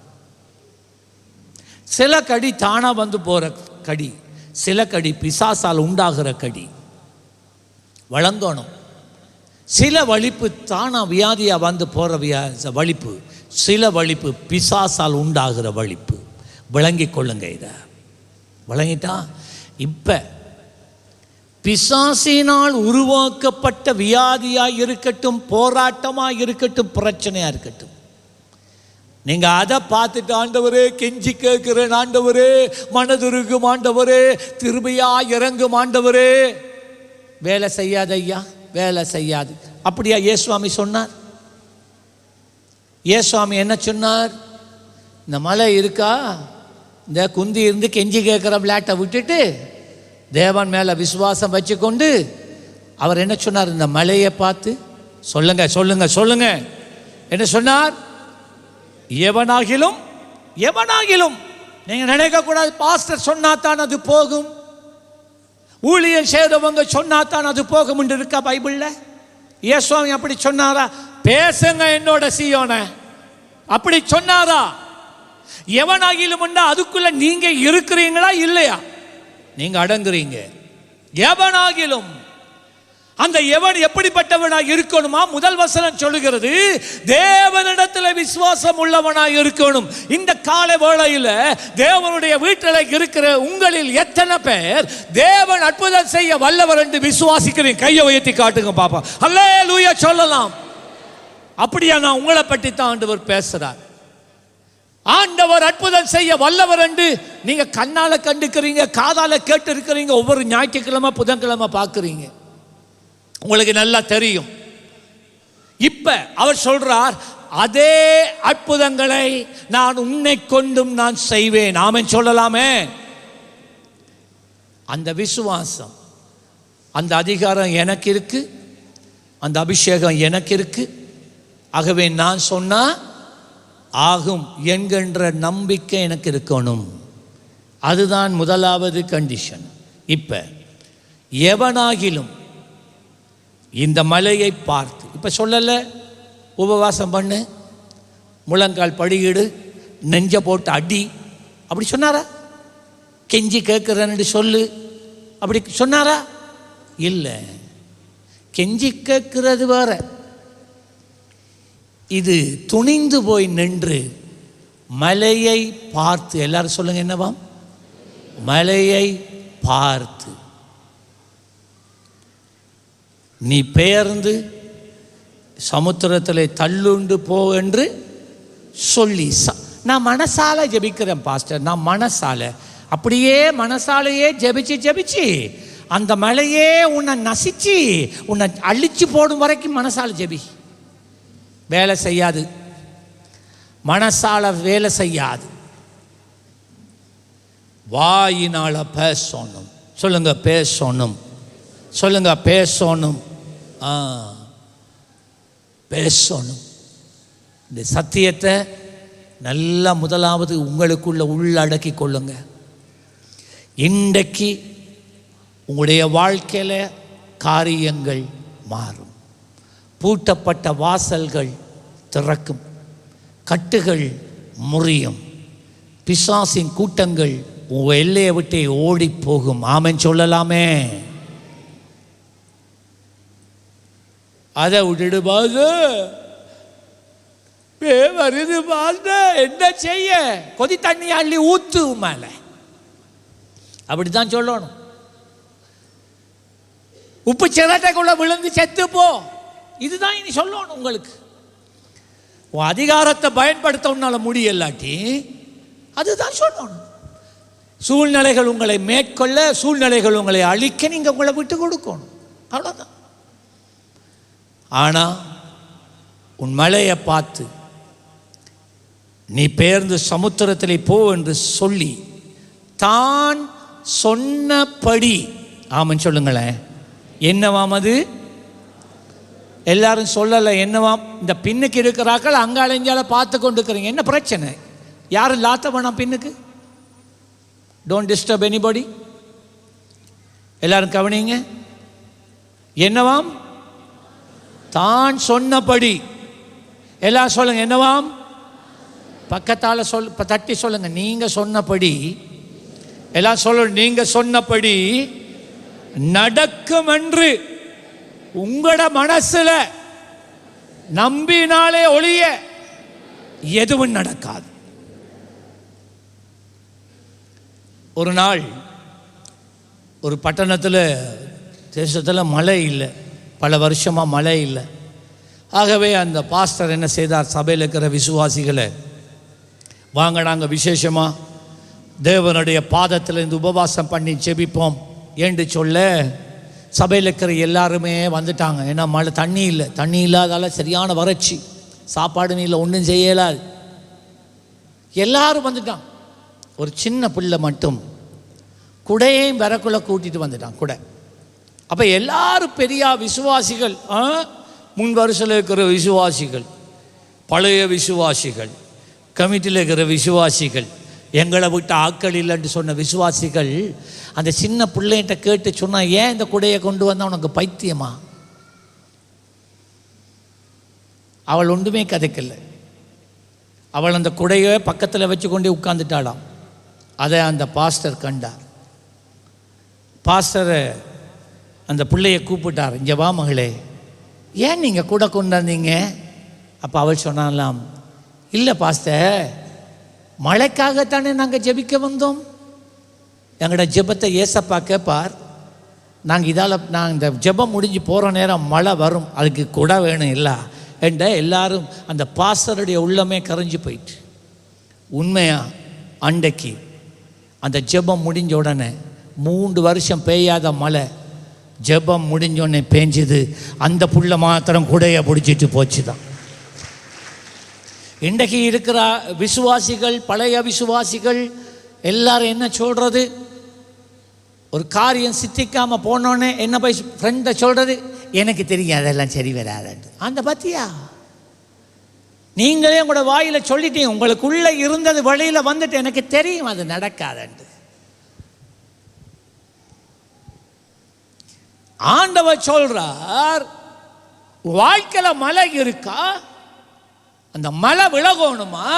சில கடி தானா வந்து போகிற கடி, சில கடி பிசாசால் உண்டாகிற கடி. வழங்கணும். சில வலிப்பு தானா வியாதியாக வந்து போகிற வலிப்பு, சில வலிப்பு பிசாசால் உண்டாகிற வலிப்பு. விளங்கி கொள்ளுங்க. இதை விளங்கிட்டா இப்போ பிசாசினால் உருவாக்கப்பட்ட வியாதியாக இருக்கட்டும், போராட்டமாக இருக்கட்டும், பிரச்சனையாக இருக்கட்டும், நீங்கள் அதை பார்த்துட்டு ஆண்டவரே கெஞ்சி கேட்கிறேன், ஆண்டவரே மனதுருகும், ஆண்டவரே திரும்பியா இறங்கும், ஆண்டவரே வேலை செய்யாது ஐயா, வேலை செய்யாது. அப்படியா இயேசுவாமி சொன்னார்? இயேசுவாமி என்ன சொன்னார்? இந்த மலை இருக்கா, இந்த குந்தி இருந்து கெஞ்சி கேட்குற விளையாட்டை விட்டுட்டு தேவன் மேலே விசுவாசம் வச்சுக்கொண்டு அவர் என்ன சொன்னார்? இந்த மலையை பார்த்து சொல்லுங்க சொல்லுங்க சொல்லுங்க, என்ன சொன்னார்? எவனாகிலும் எவனாகிலும். நீங்கள் நினைக்கக்கூடாது பாஸ்டர் சொன்னாத்தான் அது போகும், ஊழியர் செய்தவங்க சொன்னாத்தான் அது போகும் என்று இருக்கா பைபிளில்? இயேசுவாமி அப்படி சொன்னாரா? பேசுங்க என்னோட சீயோன, அப்படி சொன்னாரா? எவனாகிலும் அதுக்குள்ள நீங்க இருக்கிறீங்களா இல்லையா? நீங்க அடங்குறீங்க. எவனாகிலும், அந்த எவன் எப்படிப்பட்டவனாக இருக்கணுமா? முதல் வசனம் சொல்லுகிறது, தேவனிடத்தில் விசுவாசம் உள்ளவனாக இருக்கணும். இந்த கால வேளையில் தேவனுடைய வீட்டில் இருக்கிற உங்களில் எத்தனை பேர் தேவன் அற்புதம் செய்ய வல்லவர் என்று விசுவாசிக்கிறீங்க? கையை உயர்த்தி காட்டுங்க பாப்பா. அல்லேலூயா சொல்லலாம். அப்படியா? நான் உங்களை பற்றி தான் ஆண்டவர் பேசுறார். ஆண்டவர் அற்புதம் செய்ய வல்லவர் என்று நீங்க கண்ணால கண்டுக்கிறீங்க, காதால கேட்டு இருக்கிறீங்க, ஒவ்வொரு ஞாயிற்றுக்கிழமை புதன்கிழமை பார்க்குறீங்க, உங்களுக்கு நல்லா தெரியும். இப்ப அவர் சொல்றார், அதே அற்புதங்களை நான் உன்னை கொண்டும் நான் செய்வேன். ஆமென் சொல்லலாமே. அந்த விசுவாசம், அந்த அதிகாரம் எனக்கு இருக்கு, அந்த அபிஷேகம் எனக்கு இருக்கு. ஆகவே நான் சொன்னா ஆகும் என்கின்ற நம்பிக்கை எனக்கு இருக்கணும். அதுதான் முதலாவது கண்டிஷன். இப்ப எவனாகிலும் இந்த மலையை பார்த்து, இப்ப சொல்லல உபவாசம் பண்ணு, முழங்கால் படியிடு, நெஞ்ச போட்டு அடி, அப்படி சொன்னாரா? கெஞ்சி கேட்கிறேன்னு சொல்லு, அப்படி சொன்னாரா? இல்லை. கெஞ்சி கேட்கிறது வேற, இது துணிந்து போய் நின்று மலையை பார்த்து. எல்லாரும் சொல்லுங்க என்னவாம்? மலையை பார்த்து நீ பெயர்ந்து சமுத்திரத்தில் தள்ளுண்டு போ என்று சொல்லி. நான் மனசால ஜெபிக்கிறேன் பாஸ்டர், நான் மனசால அப்படியே மனசாலையே ஜெபிச்சு ஜெபிச்சு அந்த மலையே உன்னை நசிச்சு உன்னை அழிச்சு போடும் வரைக்கும் மனசால ஜெபி. வேலை செய்யாது, மனசால வேலை செய்யாது. வாயினால பேசணும். சொல்லுங்க பேசணும், சொல்லுங்க பேசணும், பேசணும். இந்த சத்தியத்தை நல்லா முதலாவது உங்களுக்குள்ள உள்ளடக்கி கொள்ளுங்க. இன்றைக்கு உங்களுடைய வாழ்க்கையில் காரியங்கள் மாறும். பூட்டப்பட்ட வாசல்கள் திறக்கும், கட்டுகள் முறியும், பிசாசின் கூட்டங்கள் உங்கள் எல்லையை விட்டு ஓடி போகும். ஆமென் சொல்லலாமே. அதை விட்டுடுபாது வருது பாருங்க, என்ன செய்ய? கொதி தண்ணி அள்ளி ஊத்து மேல, அப்படித்தான் சொல்லணும். உப்பு சிரட்டைக்குள்ள விழுந்து செத்து போ, இதுதான் இனி சொல்லணும் உங்களுக்கு. அதிகாரத்தை பயன்படுத்த உன்னால முடியலாட்டி அதுதான் சொல்லணும். சூழ்நிலைகள் உங்களை மேற்கொள்ள, சூழ்நிலைகள் உங்களை அழிக்க நீங்க உங்களை விட்டு கொடுக்கணும், அவ்வளவுதான். ஆனா உன் மலையை பார்த்து நீ பெயர்ந்து சமுத்திரத்திலே போ என்று சொல்லி தான் சொன்னபடி. ஆமன் சொல்லுங்களேன். என்னவாம் அது? எல்லாரும் சொல்லலை என்னவாம்? இந்த பின்னுக்கு இருக்கிறார்கள் அங்காலஞ்சால பார்த்து கொண்டு இருக்கிறீங்க. என்ன பிரச்சனை? யாரும் லாத்த வேணாம் பின்னுக்கு. Don't disturb anybody. எல்லாரும் கவனிங்க. என்னவாம்? தான் சொன்னபடி. எல்லாம் சொல்லுங்க, என்னவாம்? பக்கத்தால் தட்டி சொல்லுங்க, நீங்க சொன்னபடி. எல்லாம் சொல்லுங்க, நீங்க சொன்னபடி நடக்கும் என்று உங்களோட மனசுல நம்பினாலே ஒழிய எதுவும் நடக்காது. ஒரு நாள் ஒரு பட்டணத்தில், தேசத்தில் மழை இல்லை, பல வருஷமாக மழை இல்லை. ஆகவே அந்த பாஸ்டர் என்ன செய்தார், சபையில் இருக்கிற விசுவாசிகளை, வாங்க நாங்கள் விசேஷமாக தேவனுடைய பாதத்தில் இருந்து உபவாசம் பண்ணி ஜெபிப்போம் என்று சொல்ல, சபையில் இருக்கிற எல்லாருமே வந்துட்டாங்க. ஏன்னா மழை, தண்ணி இல்லை, தண்ணி இல்லாதால சரியான வறட்சி, சாப்பாடு இல்லை, ஒன்றும் செய்யலாது. எல்லாரும் வந்துட்டான். ஒரு சின்ன பிள்ளை மட்டும் குடையையும் விறக்குள்ள கூட்டிட்டு வந்துட்டான், குடை. அப்போ எல்லாரும் பெரிய விசுவாசிகள், முன் வருஷத்தில் இருக்கிற விசுவாசிகள், பழைய விசுவாசிகள், கமிட்டியில் இருக்கிற விசுவாசிகள், எங்களை விட்டு ஆக்கள் இல்லைன்னு சொன்ன விசுவாசிகள் அந்த சின்ன பிள்ளைகிட்ட கேட்டு சொன்னா, ஏன் இந்த குடையை கொண்டு வந்தா உனக்கு பைத்தியமா? அவள் ஒன்றுமே கதைக்கல. அவள் அந்த குடையை பக்கத்தில் வச்சு கொண்டே உட்கார்ந்துட்டாளாம். அதை அந்த பாஸ்டர் கண்டார். பாஸ்டரை அந்த பிள்ளையை கூப்பிட்டார், இங்கே வா மகளே, ஏன் நீங்கள் கூட கொண்டாந்தீங்க? அப்போ அவள் சொன்னாலாம், இல்லை பாஸ்டர், மழைக்காகத்தானே நாங்கள் ஜெபிக்க வந்தோம். எங்களோட ஜெபத்தை ஏசப்பா கேட்பார். நான் இந்த ஜெபம் முடிஞ்சு போகிற நேரம் மழை வரும், அதுக்கு கூட வேணும் இல்லை என்ற எல்லாரும் அந்த பாஸ்டருடைய உள்ளமே கரைஞ்சி போயிட்டு. உண்மையா அன்றைக்கு அந்த ஜெபம் முடிஞ்ச உடனே 3 வருஷம் பெய்யாத மழை ஜெபம் முடிஞ்சோடனே பேஞ்சுது. அந்த புள்ள மாத்திரம் குடைய பிடிச்சிட்டு போச்சு தான். இன்றைக்கு இருக்கிற விசுவாசிகள், பழைய விசுவாசிகள் எல்லாரும் என்ன சொல்கிறது, ஒரு காரியம் சித்திக்காம போனோன்னே என்ன போய் ஃப்ரெண்டை சொல்கிறது, எனக்கு தெரியும் அதெல்லாம் சரி வராது. அந்த பத்தியா நீங்களே உங்களோட வாயில சொல்லிட்டீங்க, உங்களுக்குள்ள இருந்தது வழியில வந்துட்டு எனக்கு தெரியும் அது நடக்காது. ஆண்டவர் சொல்றார், வாழ்க்கையில மழை இருக்கா, அந்த மழை விலகணுமா,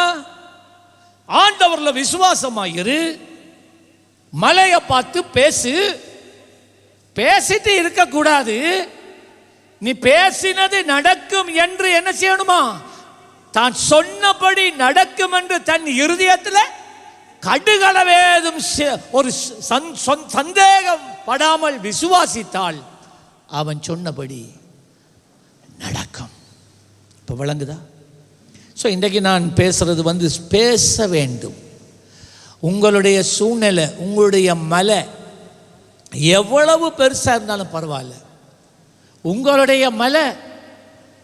ஆண்டவர்ல விசுவாசமாயிரு, மலையை பார்த்து பேசு. பேசிட்டு இருக்கக்கூடாது, நீ பேசினது நடக்கும் என்று என்ன செய்யணுமா, தான் சொன்னபடி நடக்கும் என்று தன் இருதயத்தில் கடுகளவேதும் ஒரு சந்தேகம் படாமல் விசுவாசித்தால் அவன் சொன்னபடி நடக்கும். இப்போ விளங்குதா? ஸோ இன்றைக்கு நான் பேசுறது பேச வேண்டும். உங்களுடைய சூழ்நிலை, உங்களுடைய மலை எவ்வளவு பெருசாக இருந்தாலும் பரவாயில்ல. உங்களுடைய மலை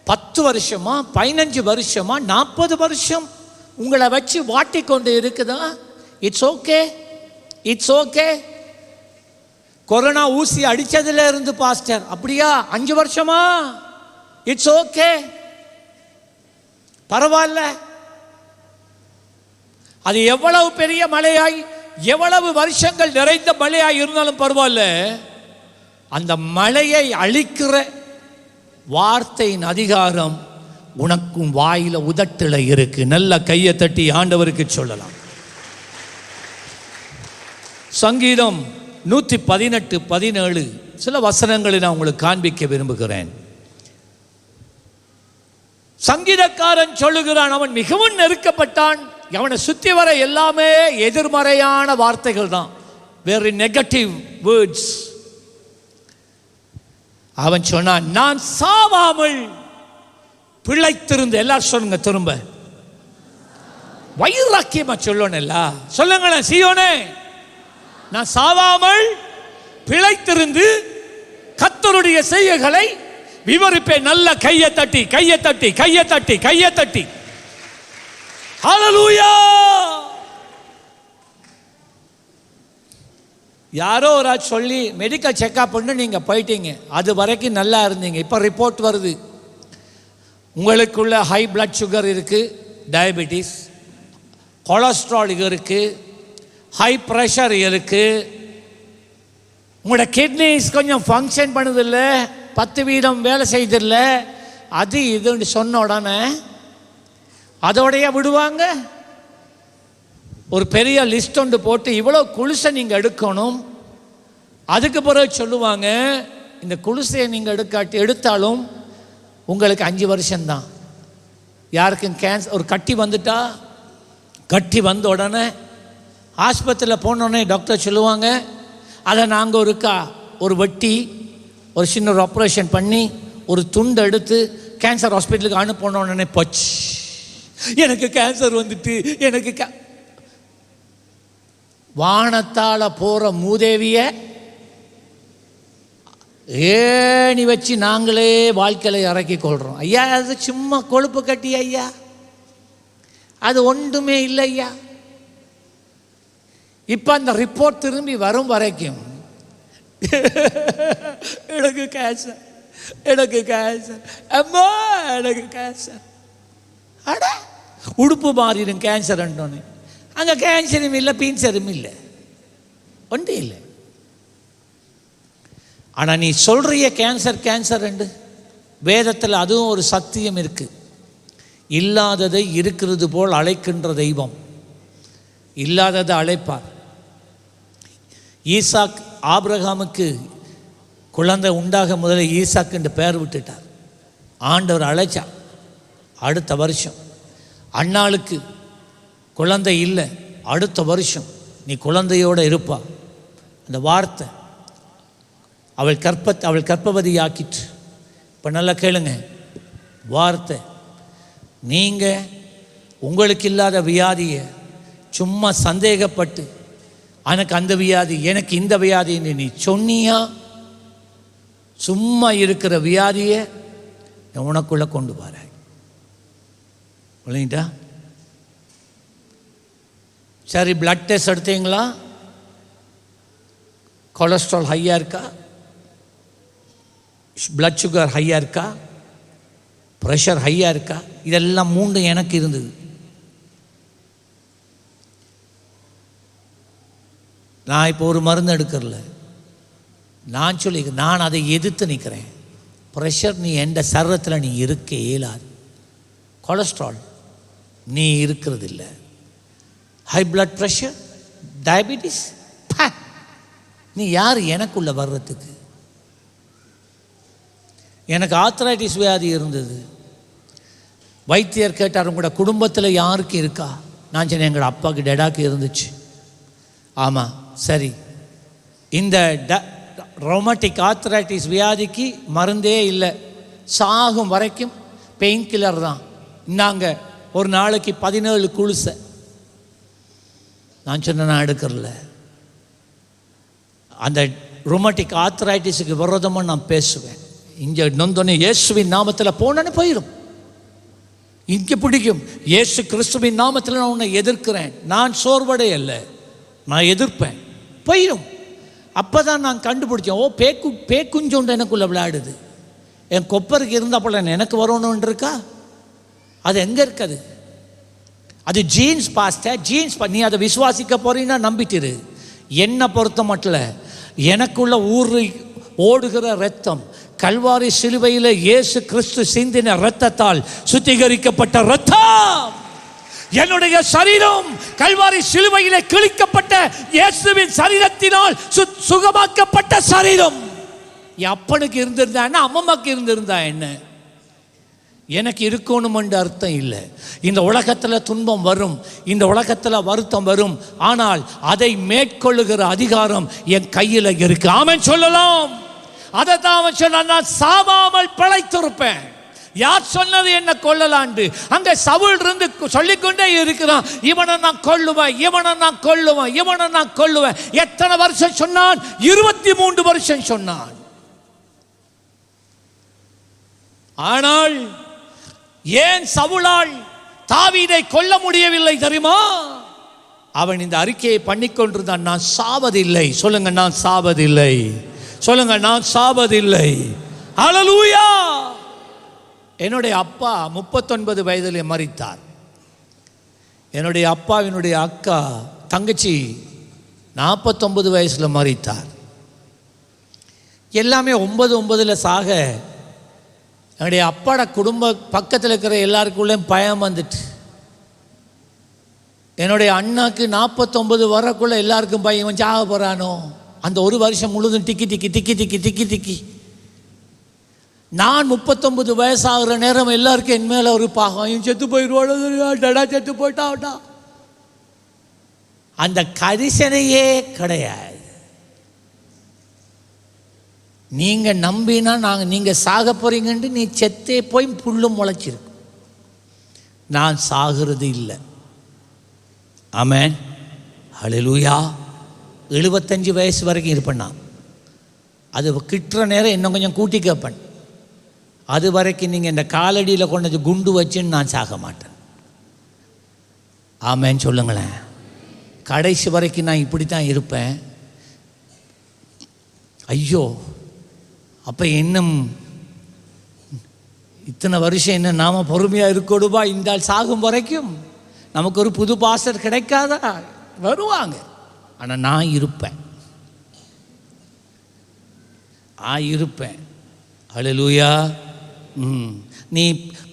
10 வருஷமா, 15 வருஷமா, 40 வருஷம் உங்களை வச்சு வாட்டிக்கொண்டு இருக்குதா, it's okay, it's okay. Corona ஊசி அடிச்சதுல இருந்து பாஸ்டர் அப்படியா 5 வருஷமா, இட்ஸ் ஓகே, பரவாயில்ல. அது எவ்வளவு பெரிய மழையாய், எவ்வளவு வருஷங்கள் நிறைந்த மழையாய் இருந்தாலும் பரவாயில்ல. அந்த மழையை அழிக்கிற வார்த்தையின் அதிகாரம் உனக்கும் வாயில உதட்டுல இருக்கு. நல்ல கையை தட்டி ஆண்டவருக்கு சொல்லலாம். சங்கீதம் 118:17 சில வசனங்களை நான் உங்களுக்கு காண்பிக்க விரும்புகிறேன். சங்கீதக்காரன் சொல்லுகிறான், அவன் மிகவும் நெருக்கப்பட்டான். அவனை சுற்றி வர எல்லாமே எதிர்மறையான வார்த்தைகள் தான், வெரி நெகட்டிவ் வேர்ட்ஸ். அவன் சொன்னான், நான் சாவாமல் பிழைத்திருந்த. எல்லாரும் சொல்லுங்க திரும்ப, வைராக்கியமா சொல்லணும்ல, சொல்லுங்களேன் சீயோனே, நான் சாவாமல் பிழைத்திருந்து கர்த்தருடைய செய்கைகளை விவரிப்பேன். நல்ல கையை தட்டி கையை தட்டி கையை தட்டி கையை தட்டி ஹல்லேலூயா. யாரோ ஒரு ஆள் சொல்லி மெடிக்கல் செக்அப் பண்ணி நீங்க போயிட்டீங்க, அது வரைக்கும் நல்லா இருந்தீங்க. இப்போ ரிப்போர்ட் வருது, உங்களுக்குள்ள ஹை பிளட் சுகர் இருக்கு, டயபெட்டிஸ், கொலஸ்ட்ரால் இருக்கு, ஹை ப்ரெஷர் இருக்கு, உங்களோட கிட்னிஸ் கொஞ்சம் ஃபங்க்ஷன் பண்ணுதில்ல, 10% வேலை செய்தில்ல, அது இதுன்னு சொன்ன உடனே அதோடைய விடுவாங்க? ஒரு பெரிய லிஸ்ட் ஒன்று போட்டு இவ்வளோ குளிசை நீங்கள் எடுக்கணும். அதுக்கு பிறகு சொல்லுவாங்க, இந்த குளிசையை நீங்கள் எடுத்தாலும் உங்களுக்கு 5 வருஷம்தான். யாருக்கும் கேன்சர் ஒரு கட்டி வந்துட்டா, கட்டி வந்த உடனே ஆஸ்பத்திரியில் போனோடனே டாக்டர் சொல்லுவாங்க, அதை நாங்கள் ஒரு வெட்டி ஒரு சின்ன ஒரு ஆப்ரேஷன் பண்ணி ஒரு துண்டு எடுத்து கேன்சர் ஹாஸ்பிட்டலுக்கு அனுப்பினோடனே போச்சு, எனக்கு கேன்சர் வந்துட்டு, எனக்கு வானத்தால் போகிற மூதேவிய ஏணி வச்சு நாங்களே வாழ்க்கையில் இறக்கி கொள்கிறோம். ஐயா அது சும்மா கொழுப்பு கட்டி ஐயா, அது ஒன்றுமே இல்லை ஐயா. இப்போ அந்த ரிப்போர்ட் திரும்பி வரும் வரைக்கும் எனக்கு கேன்சர், எனக்கு கேன்சர், அம்மா எனக்கு கேன்சர். அட உடுப்பு மாறிடும் கேன்சர். அங்கே கேன்சரும் இல்லை, பீன்சரும் இல்லை, ஒன்றும் இல்லை. ஆனால் நீ சொல்கிறிய கேன்சர் வேதத்தில் அதுவும் ஒரு சத்தியம் இருக்குது. இல்லாததை இருக்கிறது போல் அழைக்கின்ற தெய்வம் இல்லாததை அழைப்பார். ஈசாக் ஆபிரகாமுக்கு குழந்தை உண்டாக முதல்ல ஈசாக் என்று பெயர் விட்டுட்டார். ஆண்டவர் அழைச்சார். அடுத்த வருஷம் அன்னாளுக்கு குழந்தை இல்லை, அடுத்த வருஷம் நீ குழந்தையோடு இருப்பா. அந்த வார்த்தை அவள் கர்ப்பவதி ஆக்கிட்டு. இப்போ நல்லா கேளுங்க, வார்த்தை நீங்கள் உங்களுக்கு இல்லாத வியாதியை சும்மா சந்தேகப்பட்டு எனக்கு அந்த வியாதி, எனக்கு இந்த வியாதின்னு நீ சொன்னியா, சும்மா இருக்கிற வியாதியை உனக்குள்ளே கொண்டு வர இல்லைங்களா? சரி, பிளட் டெஸ்ட் எடுத்தீங்களா? கொலஸ்ட்ரால் ஹையாக இருக்கா? பிளட் சுகர் ஹையாக இருக்கா? ப்ரெஷர் ஹையாக இருக்கா? இதெல்லாம் 3 எனக்கு இருந்தது. நான் இப்போ ஒரு மருந்து எடுக்கிறல, நான் அதை எதிர்த்து நிற்கிறேன். ப்ரெஷர் நீ எந்த சரீரத்தில் நீ இருக்க இயலாது. கொலஸ்ட்ரால் நீ இருக்கிறது இல்லை. ஹை பிளட் ப்ரெஷர், டயபிட்டிஸ், நீ யார் எனக்குள்ள வர்றதுக்கு? எனக்கு ஆர்த்ரைட்டிஸ் வியாதி இருந்தது. வைத்தியர் கேட்டார், உங்களோட குடும்பத்தில் யாருக்கு இருக்கா? நான் சொன்னேன், எங்களோட அப்பாவுக்கு டெடாக்கு இருந்துச்சு. ஆமாம், சரி, இந்த ரொமட்டிக் ஆர்த்ரைட்டிஸ் வியாதிக்கு மருந்தே இல்லை, சாகும் வரைக்கும் பெயின் கில்லர் தான். இன்னாங்க ஒரு நாளைக்கு 17 குளிசை. நான் சொன்னேன், நான் எடுக்கிறல. அந்த ரொமட்டிக் ஆர்த்ரைட்டிஸுக்கு விரோதமாக நான் பேசுவேன். இங்கே நொந்தோன்னே இயேசுவின் நாமத்தில் போனேன்னு போயிடும். இங்கே பிடிக்கும், இயேசு கிறிஸ்துவின் நாமத்தில் நான் உன்னை எதிர்க்கிறேன். நான் சோர்வடை அல்ல, நான் எதிர்ப்பேன், போயிடும். அப்போ தான் நான் கண்டுபிடிச்சேன், ஓ பேக்குஞ்சோண்டு எனக்குள்ளே விளையாடுது. என் கொப்பருக்கு இருந்தால் போல எனக்கு வரணும்னு இருக்கா? அது எங்கே இருக்குது? அது ஜீன்ஸ் ஜீன்ஸ் நீ அதை விசுவாசிக்க போறீன்னா நம்பிட்டிரு. என்னை பொறுத்த மட்டும் எனக்குள்ள ஓடுகிற இரத்தம் கல்வாரி சிலுவையில் இயேசு கிறிஸ்து சிந்தின இரத்தத்தால் சுத்திகரிக்கப்பட்ட இரத்தம். என்னுடைய சரீரம் கல்வாரி சிலுவையிலே கிழிக்கப்பட்ட இயேசுவின் சரீரத்தினால் சுகமாக்கப்பட்ட சரீரம். என் அப்பனுக்கு இருந்திருந்தா என்ன, அம்மம்மாக்கு இருந்திருந்தா என்ன, எனக்கு இருக்கணும் என்ற அர்த்தம் இல்லை. இந்த உலகத்தில் துன்பம் வரும், இந்த உலகத்தில் வருத்தம் வரும், ஆனால் அதை மேற்கொள்ளுகிற அதிகாரம் என் கையில் இருக்கு. ஆமென் சொல்லலாம். அதை தான் அவன் சொன்னான், நான் சாவாமல் பிழைத்திருப்பேன். யார் சொன்னது என்ன கொல்லலாண்டு? அங்க சவுல் இருந்து சொல்லிக்கொண்டே இருக்கிறான், இவனை நான் கொல்லுவேன், இவனை நான் கொல்லுவேன், இவனை நான் கொல்லுவேன். எத்தனை வருஷம் சொன்னான்? 23 வருஷம் சொன்னான். ஆனால் ஏன் சவுலால் தாவீதை கொல்ல முடியவில்லை தெரியுமா? அவன் இந்த அறிக்கையை பண்ணிக்கொண்டிருந்தான், நான் சாவதில்லை. சொல்லுங்க, நான் சாவதில்லை. சொல்லுங்க, நான் சாவதில்லை. ஹல்லேலூயா. என்னுடைய அப்பா 39 வயதிலே மரித்தார். என்னுடைய அப்பாவினுடைய அக்கா தங்கச்சி 49 வயசில் மரித்தார். எல்லாமே 9 சாக என்னுடைய அப்பாட குடும்ப பக்கத்தில் இருக்கிற எல்லாருக்குள்ளேயும் பயம் வந்துட்டு, என்னுடைய அண்ணாக்கு 49 வரக்குள்ள எல்லாருக்கும் பையன் இவன் சாக போகிறானோ. அந்த ஒரு வருஷம் முழுதும் டிக்கி டிக்கி டிக்கி டிக்கி டிக்கி டிக்கி. நான் 39 வயசாகிற நேரம் எல்லாருக்கும் என் மேலே ஒரு பாகம், இவன் செத்து போயிடுவாடா, செத்து போயிட்டாடா. அந்த கரிசனையே கிடையாது. நீங்கள் நம்பினா நீங்கள் சாக போகிறீங்கன்ட்டு நீ செத்தே போய் புல்லும் முளைச்சிருக்கு. நான் சாகிறது இல்லை. ஆமென், ஹல்லேலூயா. 75 வயசு வரைக்கும் இருப்பேன் நான். அது கிட்டுற நேரம் இன்னும் கொஞ்சம் கூட்டி கேட்பேன். அது வரைக்கும் நீங்கள் இந்த காலடியில் கொண்டது குண்டு வச்சுன்னு நான் சாக மாட்டேன். ஆமென் சொல்லுங்களேன். கடைசி வரைக்கும் நான் இப்படி தான் இருப்பேன். ஐயோ, அப்போ இன்னும் இத்தனை வருஷம் என்ன நாம் பொறுமையாக இருக்கோடுபா, இந்த சாகும் வரைக்கும் நமக்கு ஒரு புது பாஸ்டர் கிடைக்காதா? வருவாங்க, ஆனால் நான் இருப்பேன். இருப்பேன். ஹல்லேலூயா. நீ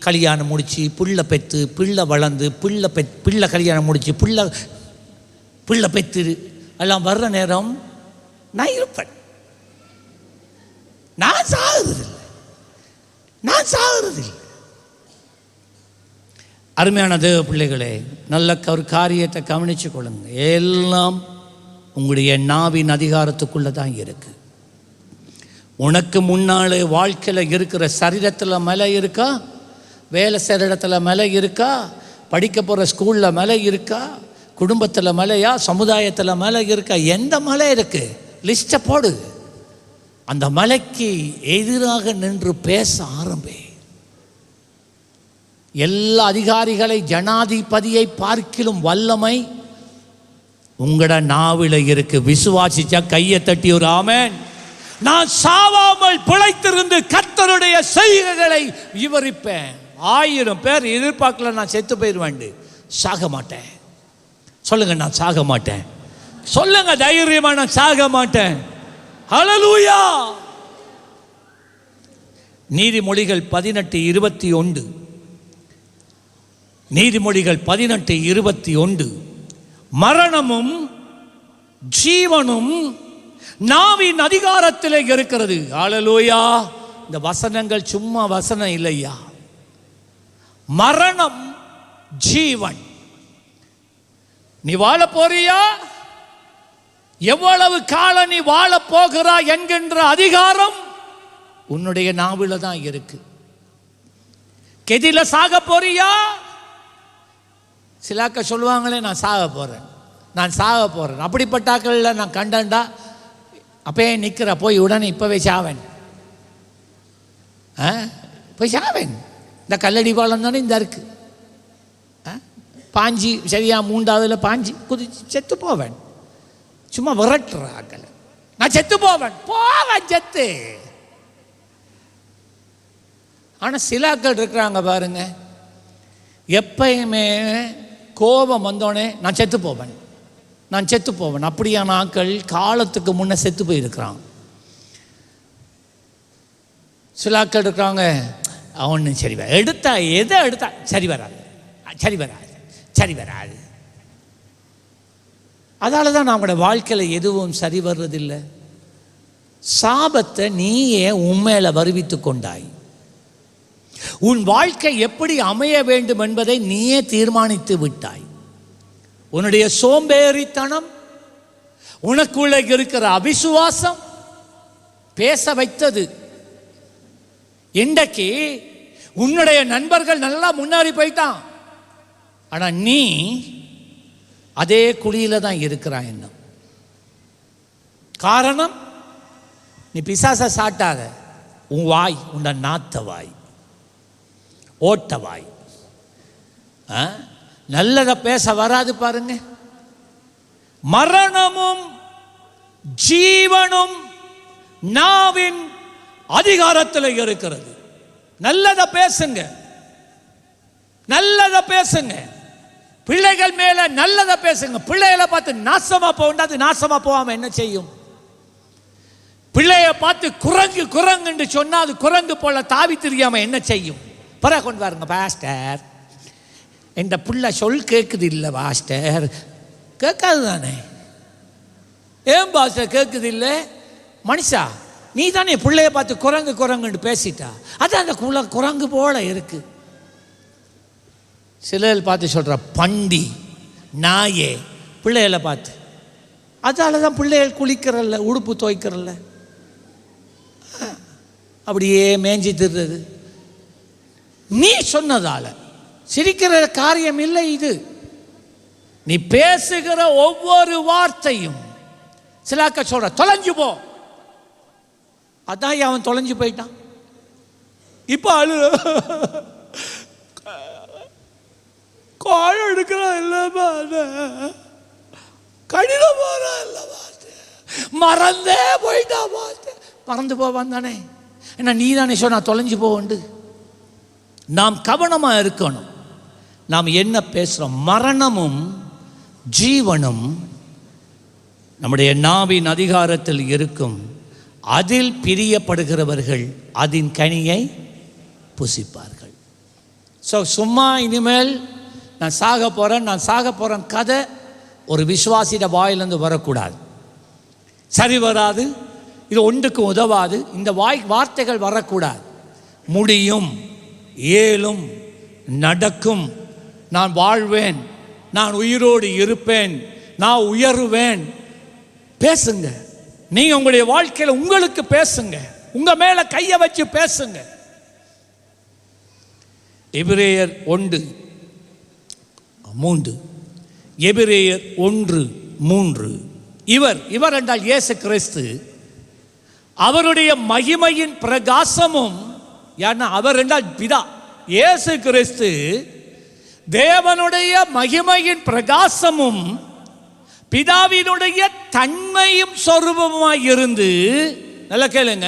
கல்யாணம் முடித்து பிள்ளை பெற்று பிள்ளை வளர்ந்து பிள்ளை கல்யாணம் முடித்து பிள்ளை பெற்று எல்லாம் வர்ற நேரம் நான் இருப்பேன். நான் சாகிறதில்லை. அருமையான தேவ பிள்ளைகளே, நல்ல ஒரு காரியத்தை கவனிச்சு கொள்ளுங்க. எல்லாம் உங்களுடைய நாவின் அதிகாரத்துக்குள்ளே தான் இருக்கு. உனக்கு முன்னாலே வாழ்க்கையில் இருக்கிற சரீரத்தில் மலை இருக்கா, வேலை செய்கிற இடத்துல மலை இருக்கா, படிக்க போகிற ஸ்கூலில் மலை இருக்கா, குடும்பத்தில் மலையா, சமுதாயத்தில் மலை இருக்கா? எந்த மலை இருக்கு? லிஸ்ட்டை போடு. அந்த மலைக்கு எதிராக நின்று பேச ஆரம்பி. எல்லா அதிகாரிகளை ஜனாதிபதியை பார்க்கிலும் வல்லமை உங்களோட நாவில இருக்கு. விசுவாசிச்சா கையை தட்டி ஒரு ஆமென். நான் சாவாமல் பிழைத்திருந்து கர்த்தருடைய செய்கைகளை விவரிப்பேன். 1000 பேர் எதிர்பார்க்கல, நான் செத்து போயிடுவேன். சாக மாட்டேன். சொல்லுங்க, நான் சாக மாட்டேன். சொல்லுங்க தைரியமா, நான் சாக மாட்டேன். ஹல்லேலூயா. நீதிமொழிகள் 18:21. நீதிமொழிகள் 18:21. மரணமும் ஜீவனும் நாவின் அதிகாரத்தில் இருக்கிறது. ஹல்லேலூயா. இந்த வசனங்கள் சும்மா வசனம் இல்லையா. மரணம், ஜீவன். நீ வாழ போறியா, எவ்வளவு காலம் நீ வாழ போகிறாய் என்கின்ற அதிகாரம் உன்னுடைய நாவில தான் இருக்கு. கெதில சாக போறியா? சிலாக்க சொல்லுவாங்களே, நான் சாக போறேன். அப்படிப்பட்டாக்கள் நான் கண்டா அப்பயே நிற்கிற, போய் உடனே இப்பவே சாவேன், போய் சாவேன். இந்த கல்லடி பாலம் தானே இந்த இருக்கு. பாஞ்சி சரியா 3ஆவதுல பாஞ்சி குதிச்சு செத்து போவேன். சும்மா விரட்டுறாக்கள். நான் செத்து போவேன் செத்து. ஆனால் சிலாக்கள் இருக்கிறாங்க பாருங்க, எப்பயுமே கோபம் வந்தோடனே நான் செத்து போவேன். அப்படியான ஆக்கள் காலத்துக்கு முன்னே செத்து போயிருக்கிறான். சிலாக்கள் இருக்கிறாங்க, அவனு சரி எடுத்தா எதை எடுத்தா சரி வராது. அதால தான் நம்மளோட வாழ்க்கையில் எதுவும் சரி வர்றதில்லை. சாபத்தை நீயே உண்மையில வருவித்து கொண்டாய். உன் வாழ்க்கை எப்படி அமைய வேண்டும் என்பதை நீயே தீர்மானித்து விட்டாய். உன்னுடைய சோம்பேறித்தனம், உனக்குள்ள இருக்கிற அவிசுவாசம் பேச வைத்தது. இன்றைக்கு உன்னுடைய நண்பர்கள் நல்லா முன்னேறி போயிட்டான், ஆனா நீ அதே குழியில தான் இருக்கிறாய். என்ன காரணம்? நீ பிசாச சாட்டாத. உன் வாய், உண்ட நாத்த வாய், ஓட்ட வாய், நல்லத பேச வராது. பாருங்க, மரணமும் ஜீவனும் நாவின் அதிகாரத்தில் இருக்கிறது. நல்லத பேசுங்க, நல்லத பேசுங்க. பிள்ளைகள் மேல நல்லத பேசுங்க. பிள்ளைகளை பார்த்து நாசமா போகாது. நாசமா போகாம என்ன செய்யும்? பிள்ளைய பார்த்து குரங்கு சொன்னா அது குரங்கு போல தாவி தெரியாம என்ன செய்யும்? பிற கொண்டு வாருங்க பாஸ்டர், என் பிள்ளை சொல் கேட்குது இல்லை பாஸ்டர், கேட்காது தானே. ஏன் பாஸ்டர் கேட்குது இல்லை? மனுஷா நீ தானே பிள்ளைய பார்த்து குரங்கு குரங்குன்னு பேசிட்டா, அது அந்த குரங்கு போல இருக்கு. சிலர் பார்த்து சொல்கிற பண்டி நாயே பிள்ளைகளை பார்த்து, அதால தான் பிள்ளைகள் குளிக்கிறல்ல, உடுப்பு துவைக்கிறல்ல, அப்படியே மேஞ்சி திடுறது. நீ சொன்னதால சிரிக்கிற காரியம் இல்லை இது. நீ பேசுகிற ஒவ்வொரு வார்த்தையும் சிலாக்க சொல்ற தொலைஞ்சு போ. அதான் அவன் தொலைஞ்சு போயிட்டான். இப்ப அழு கால் எடுக்கிறான் இல்ல, கடித போறான் இல்ல, மறந்தே போயிட்டா. மறந்து போவான் தானே. என்ன நீ தானே சொன்னா தொலைஞ்சு போவண்டு. நாம் கவனமாக இருக்கணும். நாம் என்ன பேசுகிறோம்? மரணமும் ஜீவனும் நம்முடைய நாவின் அதிகாரத்தில் இருக்கும். அதில் பிரியப்படுகிறவர்கள் அதன் கனியை புசிப்பார்கள். ஸோ சும்மா இனிமேல் நான் சாக போகிறேன் கதை ஒரு விசுவாசிட வாயிலிருந்து வரக்கூடாது. சரி வராது, இது ஒன்றுக்கு உதவாது, இந்த வார்த்தைகள் வரக்கூடாது. முடியும், ஏலும், நடக்கும், நான் வாழ்வேன், நான் உயிரோடு இருப்பேன், நான் உயருவேன். பேசுங்க. நீங்க உங்களுடைய வாழ்க்கையில் உங்களுக்கு பேசுங்க. உங்க மேல கையை வச்சு பேசுங்க. எபிரேயர் 1:3. எபிரேயர் 1:3. இவர் என்றால் இயேசு கிறிஸ்து அவருடைய மகிமையின் பிரகாசமும், அவர் என்றால் பிதா. இயேசு கிறிஸ்து தேவனுடைய மகிமையின் பிரகாசமும் பிதாவினுடைய தன்மையும் சொரூபமாய் இருந்து, நல்லா கேளுங்க,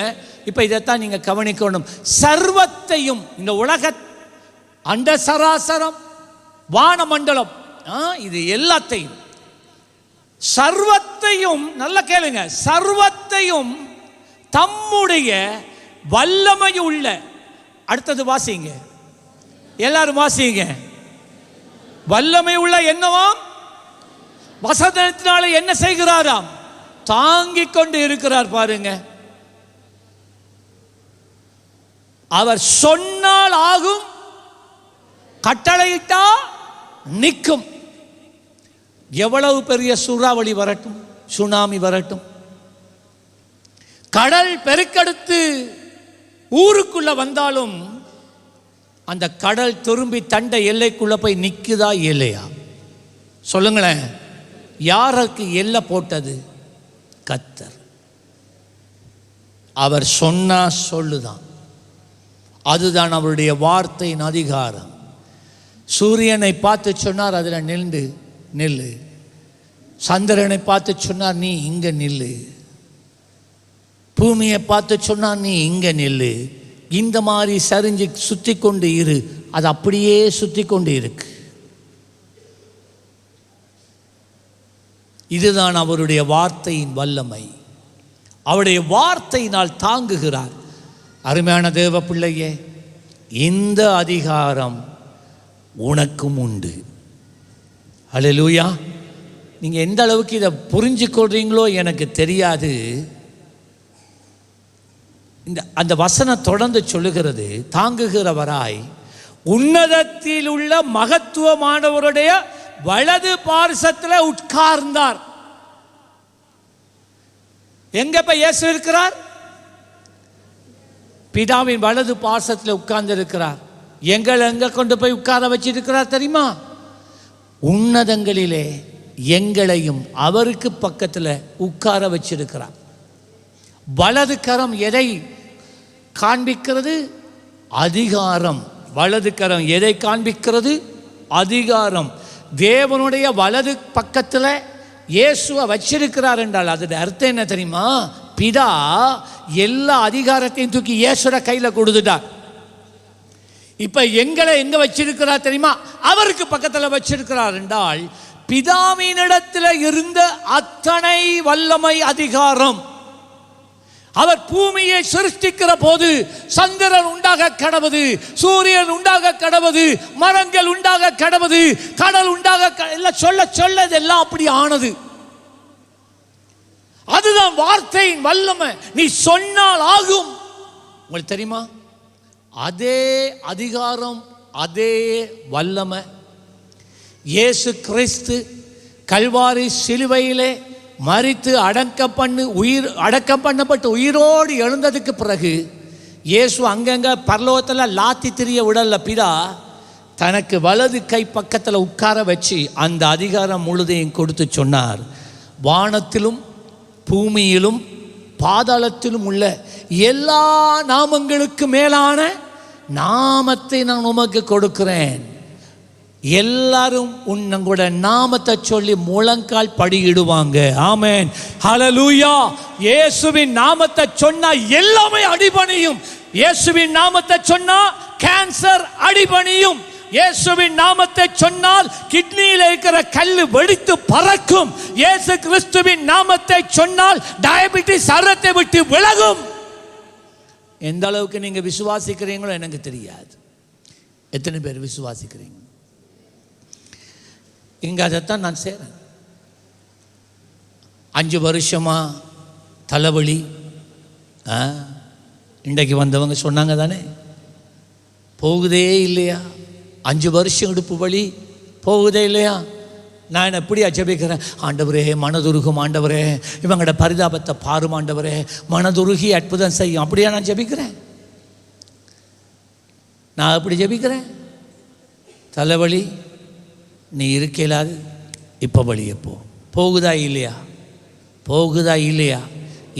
இப்ப இதைத்தான் நீங்க கவனிக்கணும். சர்வத்தையும், இந்த உலக அண்ட சராசரம் வானமண்டலம் இது எல்லாத்தையும், சர்வத்தையும், நல்லா கேளுங்க, சர்வத்தையும் தம்முடைய வல்லமை உள்ள, அடுத்தது வாசிங்க, எல்லாரும் வாசிங்க, வல்லமை உள்ள என்னவாம்? வசனத்தினால என்ன செய்கிறாராம்? தாங்கிக் கொண்டு இருக்கிறார். பாருங்க, அவர் சொன்னால் ஆகும், கட்டளையிட்டா நிற்கும். எவ்வளவு பெரிய சூறாவளி வரட்டும், சுனாமி வரட்டும், கடல் பெருக்கெடுத்து ஊருக்குள்ள வந்தாலும் அந்த கடல் திரும்பி தண்டை எல்லைக்குள்ள போய் நிற்குதா இல்லையா? சொல்லுங்களேன். யாருக்கு எல்லை போட்டது? கர்த்தர். அவர் சொன்னா சொல்லுதான். அதுதான் அவருடைய வார்த்தையின் அதிகாரம். சூரியனை பார்த்து சொன்னார், அதில் நில்லு. சந்திரனை பார்த்து சொன்னார், நீ இங்க நில்லு. பூமியை பார்த்து சொன்னார், நீ இங்க நில்லு. இந்த மாதிரி சரிஞ்சு சுத்தி கொண்டு இரு. அது அப்படியே சுத்தி கொண்டு இருக்கு. இதுதான் அவருடைய வார்த்தையின் வல்லமை. அவருடைய வார்த்தையினால் தாங்குகிறார். அருமையான தேவ பிள்ளையே, இந்த அதிகாரம் உனக்கும் உண்டு. அல்லேலூயா. நீங்க எந்த அளவுக்கு இதை புரிஞ்சு கொள்றீங்களோ எனக்கு தெரியாது. அந்த வசனம் தொடர்ந்து சொல்லுகிறது, தாங்குகிறவராய் உன்னதத்தில் உள்ள மகத்துவமானவருடைய வலது பார்சத்தில் உட்கார்ந்தார். எங்க இப்ப இயேசு இருக்கிறார்? பிதாவின் வலது பார்சத்தில் உட்கார்ந்து இருக்கிறார். எங்களை எங்க கொண்டு போய் உட்கார வச்சிருக்கிறார் தெரியுமா? உன்னதங்களிலே எங்களையும் அவருக்கு பக்கத்தில் உட்கார வச்சிருக்கிறார். வலது கரம் எதை காண்பிக்கிறது? அதிகாரம். வலது கரம் எதை காண்பிக்கிறது? அதிகாரம். தேவனுடைய வலது பக்கத்தில் இயேசுவை வச்சிருக்கிறார் என்றால் அதோட அர்த்தம் என்ன தெரியுமா? பிதா எல்லா அதிகாரத்தையும் தூக்கி இயேசுட கையில் கொடுத்துட்டார். இப்ப எங்களை எங்க வச்சிருக்கிறார் தெரியுமா? அவருக்கு பக்கத்தில் வச்சிருக்கிறார் என்றால் பிதாவினிடத்தில் இருந்த அத்தனை வல்லமை அதிகாரம் அவர் பூமியை சிருஷ்டிக்கிற போது சந்திரன் உண்டாக கடவது, சூரியன் உண்டாக கடவது, மரங்கள் உண்டாக கடவது, கடல் உண்டாக எல்லாம் சொல்ல சொல்ல இதெல்லாம் அப்படி ஆனது. அதுதான் வார்த்தையின் வல்லமை. நீ சொன்னால் ஆகும். உங்களுக்கு தெரியுமா, அதே அதிகாரம், அதே வல்லமை இயேசு கிறிஸ்து கல்வாரி சிலுவையிலே மரித்து அடக்கம் பண்ணப்பட்டு உயிரோடு எழுந்ததுக்கு பிறகு இயேசு அங்கங்க பரலோகத்தில் லாத்தி திரிய விடல பிதா தனக்கு வலது கை பக்கத்தில் உட்கார வச்சு அந்த அதிகாரம் முழுதையும் கொடுத்து சொன்னார், வானத்திலும் பூமியிலும் பாதாளத்திலும் உள்ள எல்லா நாமங்களுக்கு மேலான நாமத்தை நான் உமக்கு கொடுக்கிறேன். எல்லாரும் உன்னோட நாமத்தை சொல்லி முழங்கால் படியிடுவாங்க. ஆமென், ஹல்லேலூயா. இயேசுவின் நாமத்தை சொன்னா எல்லாமே அடிபணியும். இயேசுவின் நாமத்தை சொன்னா கேன்சர் அடிபணியும். இயேசுவின் நாமத்தை சொன்னால் கிட்னியில் இருக்கிற கல்லு வெடித்து பறக்கும். இயேசு கிறிஸ்துவின் நாமத்தை சொன்னால் டயபெட்டிஸ் சரத்தை விட்டு விலகும். எந்த அளவுக்கு நீங்க விசுவாசிக்கிறீங்களோ எனக்கு தெரியாது. எத்தனை பேர் விசுவாசிக்கிறீங்க? இங்கே அதைத்தான் நான் செய்கிறேன். 5 வருஷமா தலைவலி. இன்றைக்கு வந்தவங்க சொன்னாங்க தானே, போகுதே இல்லையா? 5 வருஷம் இடுப்பு வலி போகுதே இல்லையா? நான் எப்படியா ஜெபிக்கிறேன், ஆண்டவரே மனதுருகும் ஆண்டவரே, இவங்களோட பரிதாபத்தை பாரும் ஆண்டவரே, மனதுருகி அற்புதம் செய்யும். அப்படியா நான் ஜெபிக்கிறேன்? நான் எப்படி ஜெபிக்கிறேன்? தலைவலி நீ இருக்கலாது, இப்போ வழியே போகுதா இல்லையா? போகுதா இல்லையா?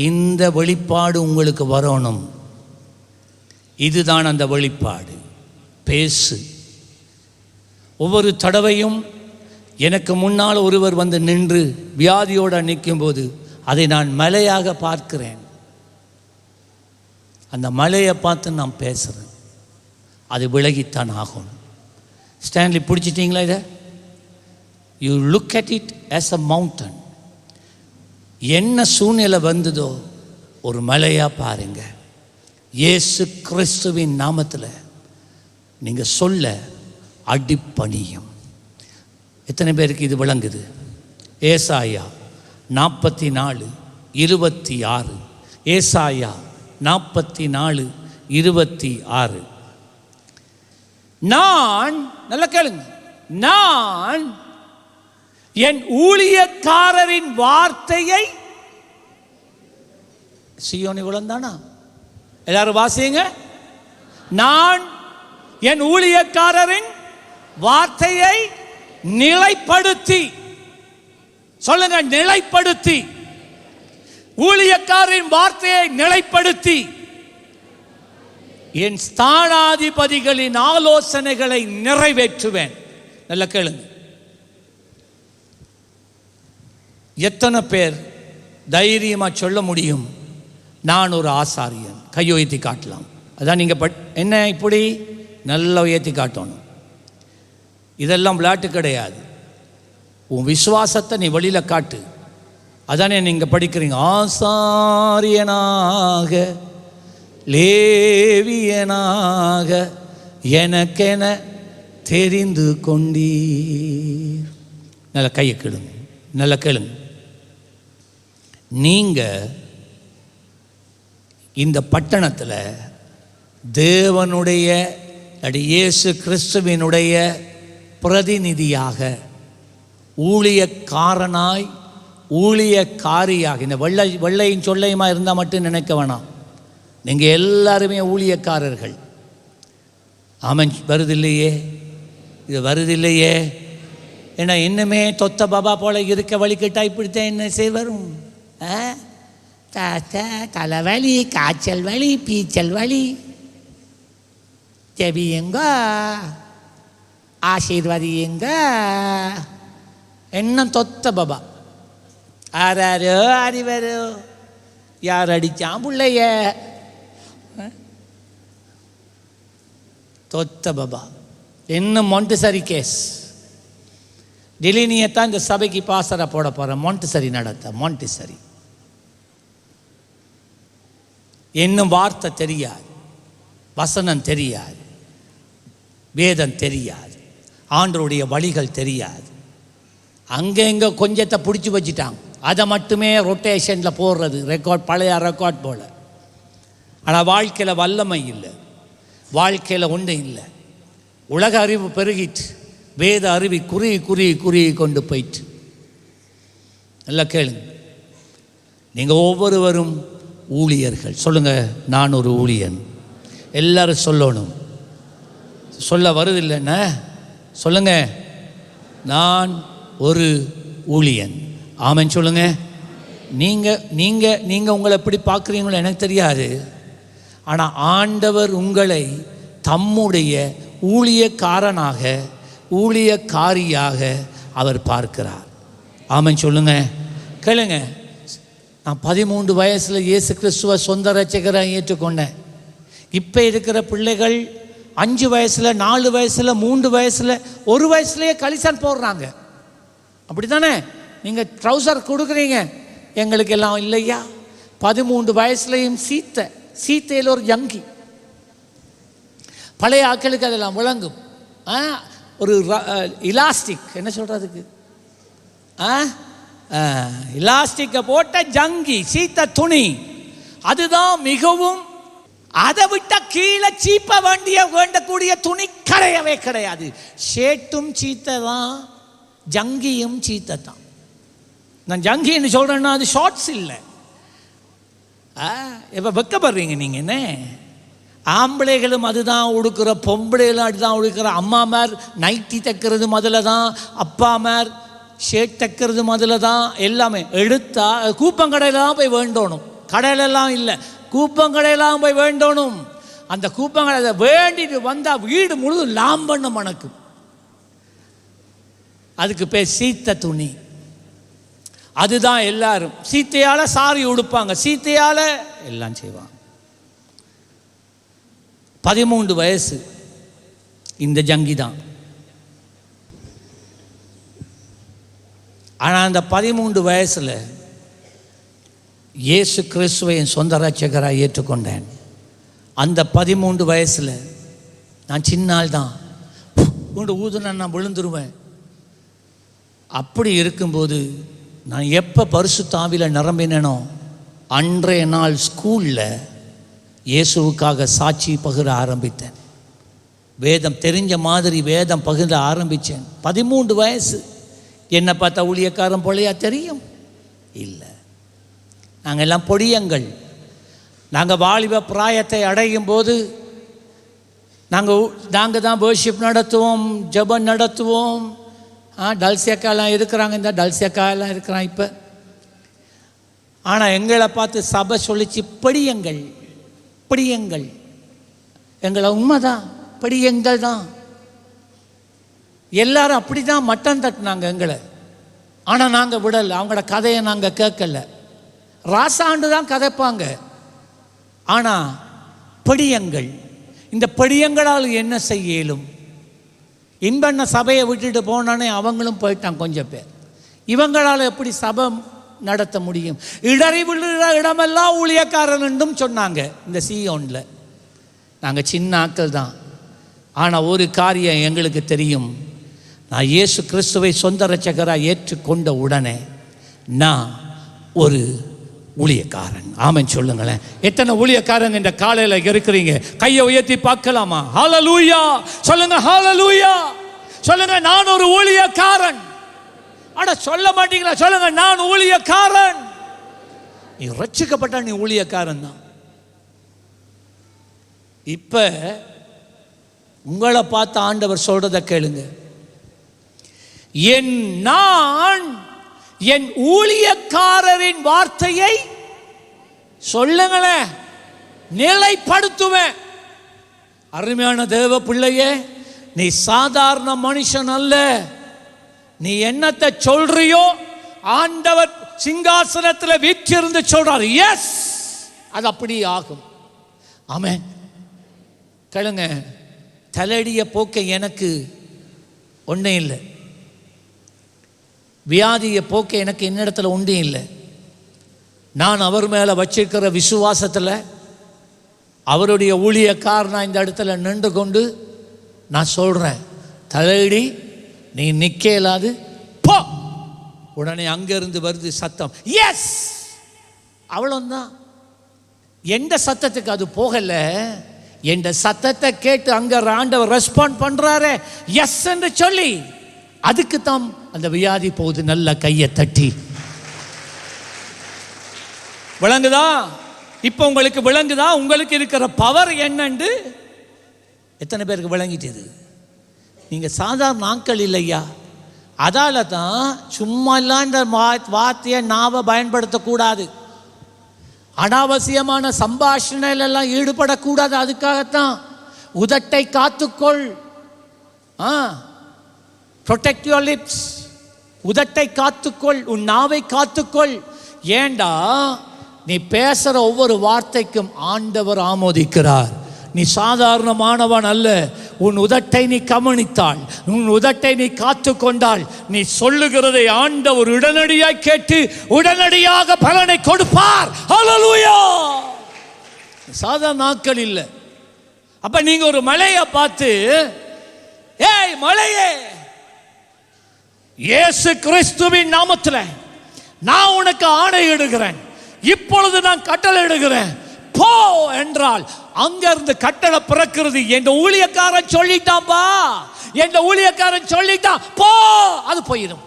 இந்த வெளிப்பாடு உங்களுக்கு வரணும். இதுதான் அந்த வெளிப்பாடு. பேசு. ஒவ்வொரு தடவையும் எனக்கு முன்னால் ஒருவர் வந்து நின்று வியாதியோடு நிற்கும்போது அதை நான் மலையாக பார்க்கிறேன். அந்த மலையை பார்த்து நான் பேசுகிறேன். அது விலகித்தான் ஆகும். ஸ்டான்லி பிடிச்சிட்டிங்களா இதை? You look at it as a mountain. என்ன சூழ்நிலை வந்ததோ ஒரு மலையா பாருங்க. இயேசு கிறிஸ்துவின் நாமத்தில் நீங்க சொல்ல அடிப்பணியும். எத்தனை பேருக்கு இது விளங்குது? ஏசாயா 44:26. ஏசாயா 44:26. நான், நல்லா கேளுங்க, நான் என் ஊழியக்காரரின் வார்த்தையை, சீயோனி விழுந்தானா? எல்லாரும் வாசிங்க. நான் என் ஊழியக்காரரின் வார்த்தையை நிலைப்படுத்தி, சொல்லுங்க, நிலைப்படுத்தி, ஊழியக்காரரின் வார்த்தையை நிலைப்படுத்தி என் ஸ்தானாதிபதிகளின் ஆலோசனைகளை நிறைவேற்றுவேன். நல்ல கேளுங்க. எத்தனை பேர் தைரியமாக சொல்ல முடியும், நான் ஒரு ஆசாரியன்? கையை உயர்த்தி காட்டலாம். அதான் நீங்கள் என்ன இப்படி நல்லா உயர்த்தி காட்டணும். இதெல்லாம் விளையாட்டு கிடையாது. உன் விசுவாசத்தை நீ வெளியில் காட்டு. அதானே நீங்கள் படிக்கிறீங்க. ஆசாரியனாக லேவியனாக எனக்கென தெரிந்து கொண்டீர். நல்ல கையை கேளுங்க, நல்ல கேளுங்க. நீங்கள் இந்த பட்டணத்தில் தேவனுடைய இயேசு கிறிஸ்துவினுடைய பிரதிநிதியாக, ஊழியக்காரனாய், ஊழியக்காரியாக, இந்த வெள்ளையும் சொல்லையுமா இருந்தால் மட்டும் நினைக்க வேணாம். நீங்கள் எல்லாருமே ஊழியக்காரர்கள். ஆமன், வருதில்லையே? இது வருதில்லையே? ஏன்னா இன்னுமே தொத்த பாபா போல இருக்க வலிக்கிட்டா இப்படித்தான் என்ன செய்வரும்? தலைவலி, காய்ச்சல் வலி, பீச்சல் வலி. ஜெபியுங்க, ஆசீர்வதியுங்க. என்ன தொத்த பாபா? ஆராரோ அறிவரோ, யார் அடிச்சான் பிள்ளைய? தொத்த பாபா. என்ன மொண்டசரி கேஸ். டெலினியத்தான் இந்த சபைக்கு பாசரை போட போகிறேன். மொண்டசரி நடத்த. மொண்டசரி இன்னும் வார்த்தை தெரியாது, வசனம் தெரியாது, வேதம் தெரியாது, ஆண்டவருடைய வழிகள் தெரியாது. அங்கே இங்கே கொஞ்சத்தை பிடிச்சி வச்சுட்டாங்க. அதை மட்டுமே ரொட்டேஷனில் போடுறது, ரெக்கார்ட், பழைய ரெக்கார்ட் போல். ஆனால் வாழ்க்கையில் வல்லமை இல்லை, வாழ்க்கையில் ஒன்றும் இல்லை. உலக அறிவு பெருகிட்டு, வேத அறிவி குறுகி கொண்டு போயிட்டு. நல்லா கேளுங்க, நீங்கள் ஒவ்வொருவரும் ஊழியர்கள். சொல்லுங்கள், நான் ஒரு ஊழியன். எல்லாரும் சொல்லணும். சொல்ல வருதில்லைன்னா சொல்லுங்க, நான் ஒரு ஊழியன். ஆமென் சொல்லுங்க. நீங்கள் உங்களை எப்படி பார்க்குறீங்களோ எனக்கு தெரியாது. ஆனால் ஆண்டவர் உங்களை தம்முடைய ஊழியக்காரனாக, ஊழியக்காரியாக அவர் பார்க்கிறார். ஆமென் சொல்லுங்க. கேளுங்க, நான் 13 வயசில் இயேசு கிறிஸ்துவ சொந்த ரட்சகராக ஏற்றுக்கொண்டேன். இப்போ இருக்கிற பிள்ளைகள் 5 வயசில், 4 வயசில், 3 வயசில், 1 வயசுலேயே கலிசான் போடுறாங்க. அப்படி தானே? நீங்கள் ட்ரௌசர் கொடுக்குறீங்க, எங்களுக்கு எல்லாம் இல்லையா? 13 வயசுலையும் சீத்தையில் ஒரு ஜங்கி. பழைய ஆட்களுக்கு அதெல்லாம் விளங்கும். ஒரு இலாஸ்டிக், என்ன சொல்கிறதுக்கு, இலாஸ்டிக்கை போட்ட ஜங்கி, சீத்த துணி, அதுதான் மிகவும். அதை விட்ட கீழே சீப்ப வேண்டக்கூடிய துணி கிடையாது. ஷேட்டும் சீத்தை தான், ஜங்கியும் சீத்தை தான். நான் ஜங்கின்னு சொல்கிறேன்னா அது ஷார்ட்ஸ் இல்லை. இப்போ வெக்கப்படுறீங்க நீங்கள். என்ன ஆம்பளைகளும் அதுதான் உடுக்கிற, பொம்பளைகளும் அதுதான் உடுக்கிற. அம்மாமார் நைட்டி தைக்கிறது முதல்ல தான், அப்பாமார் ஷேட் தைக்கிறது முதல்ல தான். எல்லாமே எடுத்தா கூப்பங்கடையில் தான் போய் வேண்டணும், கடையிலெல்லாம் இல்லை, கூப்பங்கடையெல்லாம் போய் வேண்டணும். அந்த கூப்பங்கடை வேண்டிட்டு வந்தால் வீடு முழுதும் லாம்பண்ண மணக்கும். அதுக்கு பேர் சீத்த துணி. அதுதான் எல்லாரும் சீத்தையால் சாரி உடுப்பாங்க, சீத்தையால் எல்லாம் செய்வாங்க. 13 வயசு இந்த ஜங்கி தான். ஆனால் அந்த 13 வயசில் இயேசு கிறிஸ்துவை என் சொந்த ரட்சகராக ஏற்றுக்கொண்டேன். அந்த 13 வயசில் நான் சின்ன ஆள் தான், ஊதுனா நான் விழுந்துருவேன். அப்படி இருக்கும்போது நான் எப்போ பரிசுத்த ஆவியில் நிரம்பினேனோ அன்றைய நாள் ஸ்கூலில் இயேசுவுக்காக சாட்சி பகிர ஆரம்பித்தேன். வேதம் தெரிஞ்ச மாதிரி வேதம் பகிர ஆரம்பித்தேன். 13 வயசு. என்னை பார்த்தா ஊழியக்காரன் போலையா தெரியும்? இல்லை, நாங்கள் எல்லாம் பொடியங்கள். நாங்கள் வாலிப பிராயத்தை அடையும் போது நாங்கள் தான் வர்ஷிப் நடத்துவோம், ஜெபம் நடத்துவோம். டல்சியக்காலாம் இருக்கிறாங்க, இந்த டல்சியக்காலாம் இருக்கிறான் இப்போ. ஆனால் எங்களை பார்த்து சபை சொல்லிச்சு, படியங்கள் படியங்கள். எங்களை உண்மைதான், படியங்கள் தான். எல்லாரும் அப்படி தான் மட்டம் தட்டினாங்க எங்களை. ஆனால் நாங்கள் விடலை, அவங்களோட கதையை நாங்கள் கேட்கல. ராசாண்டு தான் கதைப்பாங்க. ஆனால் படியங்கள், இந்த படியங்களால் என்ன செய்ய இயலும்? இன்பண்ண சபையை விட்டுட்டு போனானே அவங்களும் போயிட்டான் கொஞ்சம் பேர். இவங்களால் எப்படி சபை நடத்த முடியும்? இடறி விழுற இடமெல்லாம் ஊழியக்காரன் என்றும் சொன்னாங்க இந்த சீயோனில். நாங்கள் சின்ன ஆட்கள் தான். ஆனால் ஒரு காரியம் எங்களுக்கு தெரியும், நான் இயேசு கிறிஸ்துவை சொந்த ரட்சகராக ஏற்றுக்கொண்ட உடனே நான் ஒரு ஊழியக்காரன். ஆமென் சொல்லுங்களேன். எத்தனை ஊழியக்காரங்க இந்த காலையில் இருக்கிறீங்க? கையை உயர்த்தி பார்க்கலாமா? ஹல்லேலூயா சொல்லுங்க, ஹல்லேலூயா சொல்லுங்க. நான் ஒரு ஊழியக்காரன். அட சொல்ல மாட்டீங்களா? சொல்லுங்க, நான் ஊழியக்காரன். நீ ரட்சிக்கப்பட்ட நீ ஊழியக்காரன் தான். இப்ப உங்களை பார்த்து ஆண்டவர் சொல்றத கேளுங்க. நான் என் ஊழியக்காரரின் வார்த்தையை சொல்லுங்களேன், நிலைப்படுத்துவேன். அருமையான தேவ பிள்ளையே, நீ சாதாரண மனுஷன் அல்ல. நீ என்னத்தை சொல்றியோ ஆண்டவர் சிங்காசனத்தில் வீற்றிருந்து சொல்றாரு. எஸ், அது அப்படி ஆகும். ஆமென். கேளுங்க, தலையடிய போக்க எனக்கு ஒன்றும் இல்லை, வியாதியை போக்க எனக்கு என்னிடத்துல ஒன்றும் இல்லை. நான் அவர் மேலே வச்சிருக்கிற விசுவாசத்தில் அவருடைய ஊழியக்காரனா இந்த இடத்துல நின்று கொண்டு நான் சொல்கிறேன், தலையடி நீ நிற்க இயலாது போ. உடனே அங்கிருந்து வருது சத்தம், எஸ். அவ்வளோதான். எந்த சத்தத்துக்கு அது போகல, எந்த சத்தத்தை கேட்டு அங்க ஆண்டவர் ரெஸ்பாண்ட் பண்றாரு எஸ் என்று சொல்லி, அதுக்கு தான் அந்த வியாதி போகுது. நல்ல கையை தட்டி. விளங்குதா? இப்போ உங்களுக்கு விளங்குதா உங்களுக்கு இருக்கிற பவர் என்னன்னு? எத்தனை பேருக்கு விளங்கிட்டது? நீங்க சாதாரண ஆட்கள் இல்லையா? அதால தான் சும்மா இல்லாத வார்த்தையை நாவ பயன்படுத்தக்கூடாது, அனாவசியமான சம்பாஷணையில எல்லாம் ஈடுபடக்கூடாது. அதுக்காகத்தான் உதட்டை காத்துக்கொள், protect your lips. உதட்டை காத்துக்கொள், உன் நாவை காத்துக்கொள். ஏண்டா நீ பேசுற ஒவ்வொரு வார்த்தைக்கும் ஆண்டவர் ஆமோதிக்கிறார். நீ சாதாரணமானவன் அல்ல. உன் உதட்டை நீ கவனித்தாள், உன் உதட்டை நீ காத்து கொண்டாள், நீ சொல்லுகிறதை ஆண்டவர் உடனடியாக கேட்டு உடனடியாக பலனை கொடுப்பார். ஹல்லேலூயா! சாதாரண நாட்கள் இல்லை. அப்ப நீங்க ஒரு மலையை பார்த்து, ஏய் மலையே, இயேசு கிறிஸ்துவின் நாமத்தில் நான் உனக்கு ஆணையிடுகிறேன், இப்பொழுது நான் கட்டளை இடுகிறேன், போ என்றால் அங்கிருந்து கட்டளை பிறக்கிறது. என் ஊழியக்காரன் சொல்லிட்டான்பா, என் ஊழியக்காரன் சொல்லிட்டான், போ. அது போயிடும்.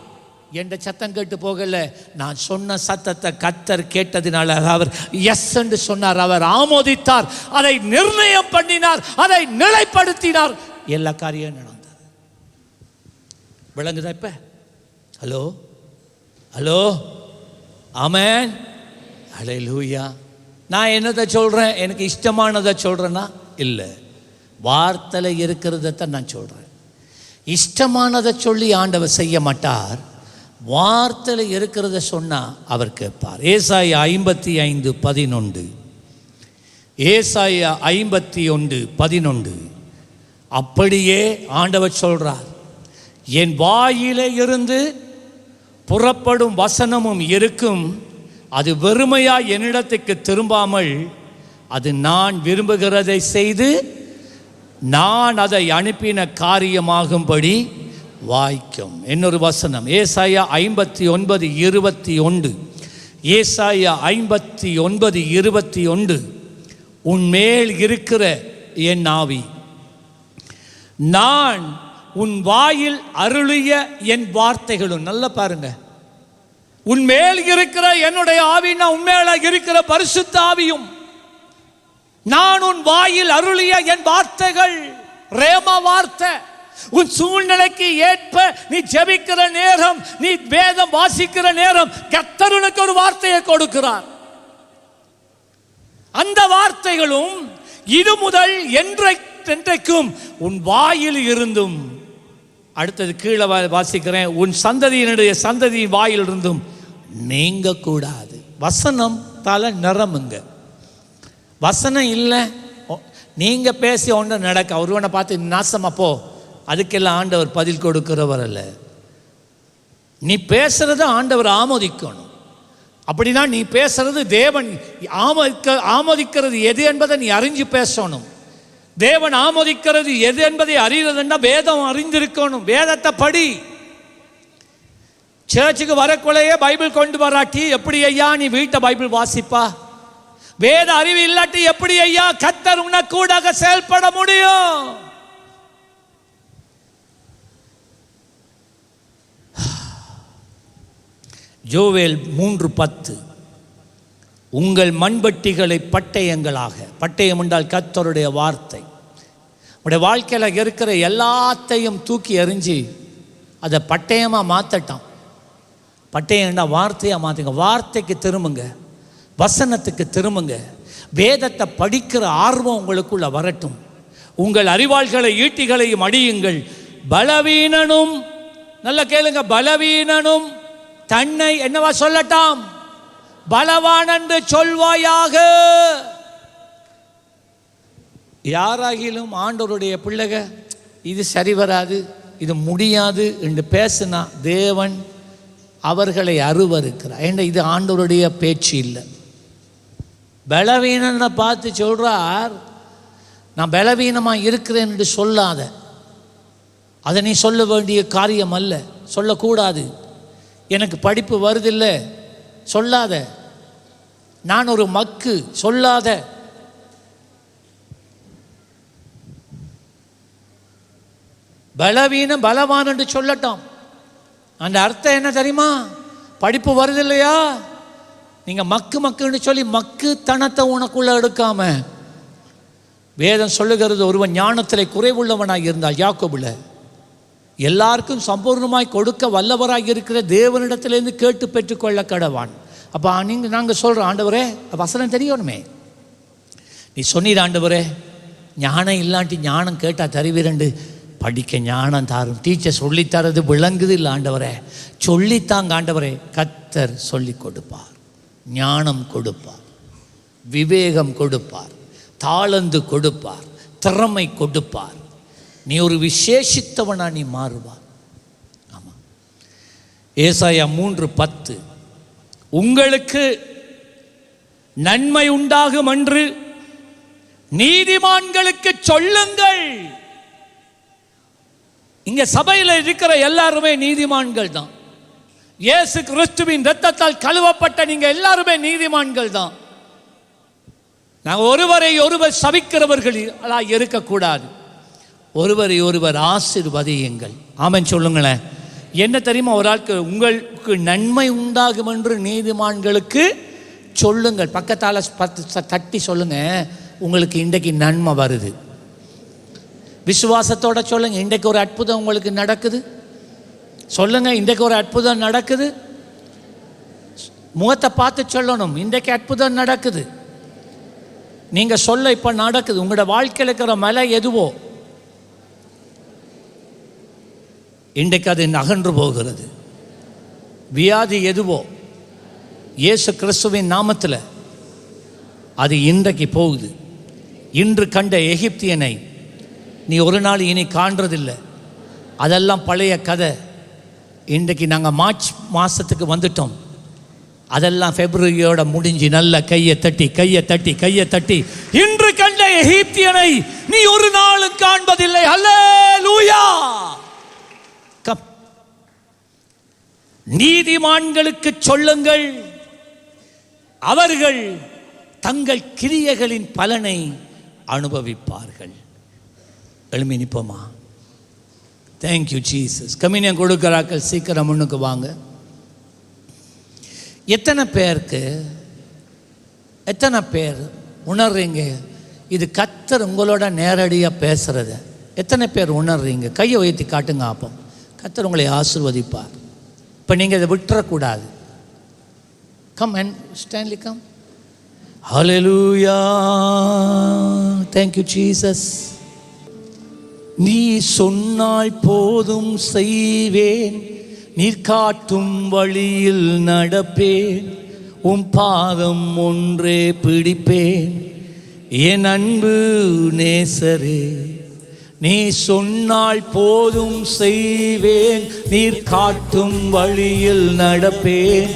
என்ற சத்தம் கேட்டு போகல, நான் சொன்ன சத்தத்தை கர்த்தர் கேட்டதினால அவர் எஸ் என்று சொன்னார். அவர் ஆமோதித்தார், அதை நிர்ணயம் பண்ணினார், அதை நிலைப்படுத்தினார். எல்லா காரியம் நடந்தது. விளங்குதா இப்ப? ஹலோ ஹலோ, ஆமென், ஹல்லேலூயா. நான் என்னதை சொல்கிறேன்? எனக்கு இஷ்டமானதை சொல்கிறேன்னா இல்லை, வார்த்தையில் இருக்கிறதான் நான் சொல்கிறேன். இஷ்டமானதை சொல்லி ஆண்டவர் செய்ய மாட்டார், வார்த்தையில் இருக்கிறத சொன்னால் அவர் கேட்பார். ஏசாயா 55:11, ஏசாயா 51:11. அப்படியே ஆண்டவர் சொல்கிறார், என் வாயிலே இருந்து புறப்படும் வசனமும் இருக்கும், அது வெறுமையாய் என்னிடத்துக்கு திரும்பாமல் அது நான் விரும்புகிறதை செய்து நான் அதை அனுப்பின காரியமாகும்படி வாய்க்கும். இன்னொரு வசனம் ஏசாயா 59:21, ஏசாயா 59:21, உன்மேல் இருக்கிற என் ஆவி நான் உன் வாயில் அருளிய என் வார்த்தைகளும். நல்லா பாருங்க, உன்மேல் இருக்கிற என்னுடைய ஆவினா உன்மேல இருக்கிற பரிசுத்த ஆவியும், நான் உன் வாயில் அருளிய என் வார்த்தைகள், ரேமா வார்த்தை. உன் சூழ்நிலைக்கு ஏற்ப நீ ஜெபிக்கிற நேரம், நீ வேதம் வாசிக்கிற நேரம் கர்த்தர் உனக்கு ஒரு வார்த்தையை கொடுக்கிறார். அந்த வார்த்தைகளும் இது முதல் என்றைக்கும் உன் வாயில் இருந்தும், அடுத்தது கீழே வாசிக்கிறேன், உன் சந்ததியினுடைய சந்ததி வாயில் இருந்தும் நீங்க கூடாது. வசனம் தல நிறமுங்க. வசனம் இல்லை, நீங்க பேசி ஒன்று நடக்க, ஒருவனை பார்த்து நாசமா போ, அதுக்கெல்லாம் ஆண்டவர் பதில் கொடுக்கிறவர் அல்ல. நீ பேசுறத ஆண்டவர் ஆமோதிக்கணும். அப்படின்னா நீ பேசுறது தேவன் ஆமோதிக்கிறது எது என்பதை நீ அறிஞ்சு பேசணும். தேவன் ஆமோதிக்கிறது எது என்பதை அறிகிறதுன்னா வேதம் அறிந்திருக்கணும். வேதத்தை படி. சர்ச்சுக்கு வரக்குள்ளையே பைபிள் கொண்டு வராட்டி எப்படி ஐயா நீ வீட்டை பைபிள் வாசிப்பா? வேத அறிவு இல்லாட்டி எப்படி ஐயா கர்த்தர் உனக்கு கூட செயல்பட முடியும்? யோவேல் 3:10, உங்கள் மண்பட்டிகளை பட்டயங்களாக, பட்டயம் என்றால் கர்த்தருடைய வார்த்தை, உடைய வாழ்க்கையில் இருக்கிற எல்லாத்தையும் தூக்கி எறிஞ்சு அதை பட்டயமாக மாற்றட்டான். பட்டயம்னா வார்த்தையாக மாற்றுங்க. வார்த்தைக்கு திரும்புங்க, வசனத்துக்கு திரும்புங்க. வேதத்தை படிக்கிற ஆர்வம் உங்களுக்குள்ள வரட்டும். உங்கள் அறிவாள்களை ஈட்டிகளையும் அடியுங்கள். பலவீனனும், நல்ல கேளுங்க, பலவீனனும் தன்னை என்னவா சொல்லட்டாம்? பலவான் என்று சொல்வாயாக. யாராகிலும் ஆண்டவருடைய பிள்ளைக இது சரி வராது, இது முடியாது என்று பேசினா தேவன் அவர்களை அருவருக்கிறார். ஏன்னா இது ஆண்டவருடைய பேச்சு இல்லை. பலவீனனை பார்த்து சொல்றார், நான் பலவீனமாக இருக்கிறேன் என்று சொல்லாத. அதை நீ சொல்ல வேண்டிய காரியம் அல்ல, சொல்லக்கூடாது. எனக்கு படிப்பு வருதில்லை சொல்லாத. நான் ஒரு மக்கு சொல்லாத. பலவீனம் பலவான் என்று சொல்லட்டும். அந்த அர்த்தம் என்ன தெரியுமா? படிப்பு வருதில்லையா, நீங்கள் மக்குன்னு சொல்லி மக்குத்தனத்தை உனக்குள்ள எடுக்காம, வேதம் சொல்லுகிறது ஒருவன் ஞானத்தில் குறைவுள்ளவனாக இருந்தால், யாக்கோபுல எல்லாருக்கும் சம்பூர்ணமாய் கொடுக்க வல்லவராக இருக்கிற தேவனிடத்திலேருந்து கேட்டு பெற்றுக்கொள்ள கடவான். அப்போ நாங்கள் சொல்கிறோம், ஆண்டவரே வசனம் தெரியணுமே. நீ சொன்னீர் ஆண்டவரே, ஞானம் இல்லாட்டி ஞானம் கேட்டால் தருவீரண்டு. படிக்க ஞானம் தாரும். டீச்சர் சொல்லித்தரது விளங்குது இல்லை ஆண்டவரே, சொல்லித்தாங்க ஆண்டவரே. கர்த்தர் சொல்லி கொடுப்பார், ஞானம் கொடுப்பார், விவேகம் கொடுப்பார், தாளந்து கொடுப்பார், திறமை கொடுப்பார். நீ ஒரு விசேஷித்தவனா நீ மாறுவார். ஆமாம், ஏசாயா 3:10 உங்களுக்கு நன்மை உண்டாகும் என்று நீதிமான்களுக்கு சொல்லுங்கள். இங்க சபையில் இருக்கிற எல்லாருமே நீதிமான்கள் தான். இயேசு கிறிஸ்துவின் இரத்தத்தால் கழுவப்பட்ட நீங்க எல்லாருமே நீதிமான்கள் தான். நாங்கள் ஒருவரை ஒருவர் சபிக்கிறவர்களா இருக்கக்கூடாது. ஒருவரை ஒருவர் ஆசீர்வதியுங்கள். ஆமென் சொல்லுங்களேன். என்ன தெரியுமா, ஒரு ஆளுக்கு உங்களுக்கு நன்மை உண்டாகும் என்று நீதிமான்களுக்கு சொல்லுங்கள். பக்கத்தால் தட்டி சொல்லுங்க, உங்களுக்கு இன்றைக்கு நன்மை வருது. விசுவாசத்தோட சொல்லுங்க, இன்றைக்கு ஒரு அற்புதம் உங்களுக்கு நடக்குது. சொல்லுங்க, இன்றைக்கு ஒரு அற்புதம் நடக்குது. முகத்தை பார்த்து சொல்லணும், இன்றைக்கு அற்புதம் நடக்குது. நீங்க சொல்ல இப்ப நடக்குது. உங்களோட வாழ்க்கையில் இருக்கிற மலை எதுவோ இன்றைக்கு அது அகன்று போகிறது. வியாதி எதுவோ இயேசு கிறிஸ்துவின் நாமத்தில் அது இன்றைக்கு போகுது. இன்று கண்ட எகிப்தியனை நீ ஒரு நாள் இனி காண்றதில்லை. அதெல்லாம் பழைய கதை. இன்றைக்கு நாங்கள் மார்ச் மாதத்துக்கு வந்துட்டோம். அதெல்லாம் பிப்ரவரியோட முடிஞ்சு நல்ல கையை தட்டி இன்று கண்ட எகிப்தியனை நீ ஒரு நாளும் காண்பதில்லை. அல்லேலூயா. நீதிமான்களுக்கு சொல்லுங்கள், அவர்கள் தங்கள் கிரியைகளின் பலனை அனுபவிப்பார்கள். எழுமி நிப்போமா? Thank you Jesus. கம்யூனியன் கொடுக்கிறார்கள், சீக்கிரம் முன்னுக்கு வாங்க. எத்தனை பேர் உணர்றீங்க இது கர்த்தர் உங்களோட நேரடியாக பேசுகிறத? எத்தனை பேர் உணர்றீங்க? கையை உயர்த்தி காட்டுங்க. அப்போ கர்த்தர் உங்களை ஆசீர்வதிப்பார். இப்போ நீங்கள் இதை விட்டுறக்கூடாது. Come and Stanley come. Hallelujah. Thank you Jesus. நீ சொன்னால் போதும் செய்வேன், நீர் காட்டும் வழியில் நடப்பேன், உம் பாதம் ஒன்றே பிடிப்பேன், என் அன்பு நேசரே. நீ சொன்னால் போதும் செய்வேன், நீர் காட்டும் வழியில் நடப்பேன்,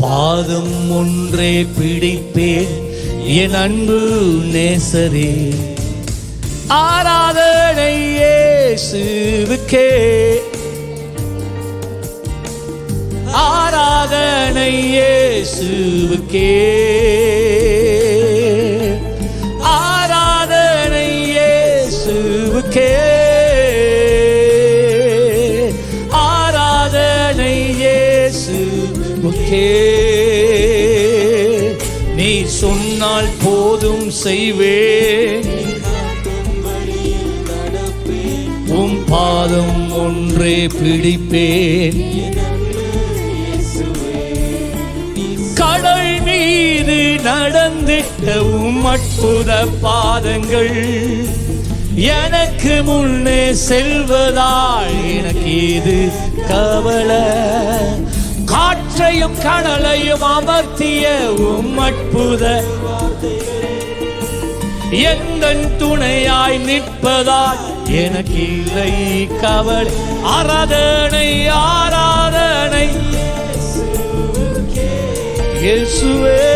பாதம் ஒன்றே பிடிப்பேன், என் அன்பு நேசரே. ஆராதனை இயேசுவுக்கே, ஆராதனை இயேசுவுக்கே, ஆராதனை இயேசுவுக்கே, ஆராதனை இயேசுவுக்கே. நீ சொன்னால் போதும் செய்வேன், உம் பாதம் ஒன்றே பிடிப்பேன். கடல் மீது நடந்திட்ட உம் அற்புத பாதங்கள் எனக்கு முன்னே செல்வதால் எனக்கு இது கவலை. காற்றையும் கடலையும் அமர்த்திய உம் அற்புத எங்கள் துணையாய் நிற்பதால் எனக்கு இல்லை கவலை. ஆராதனை ஆராதனை இயேசுவே.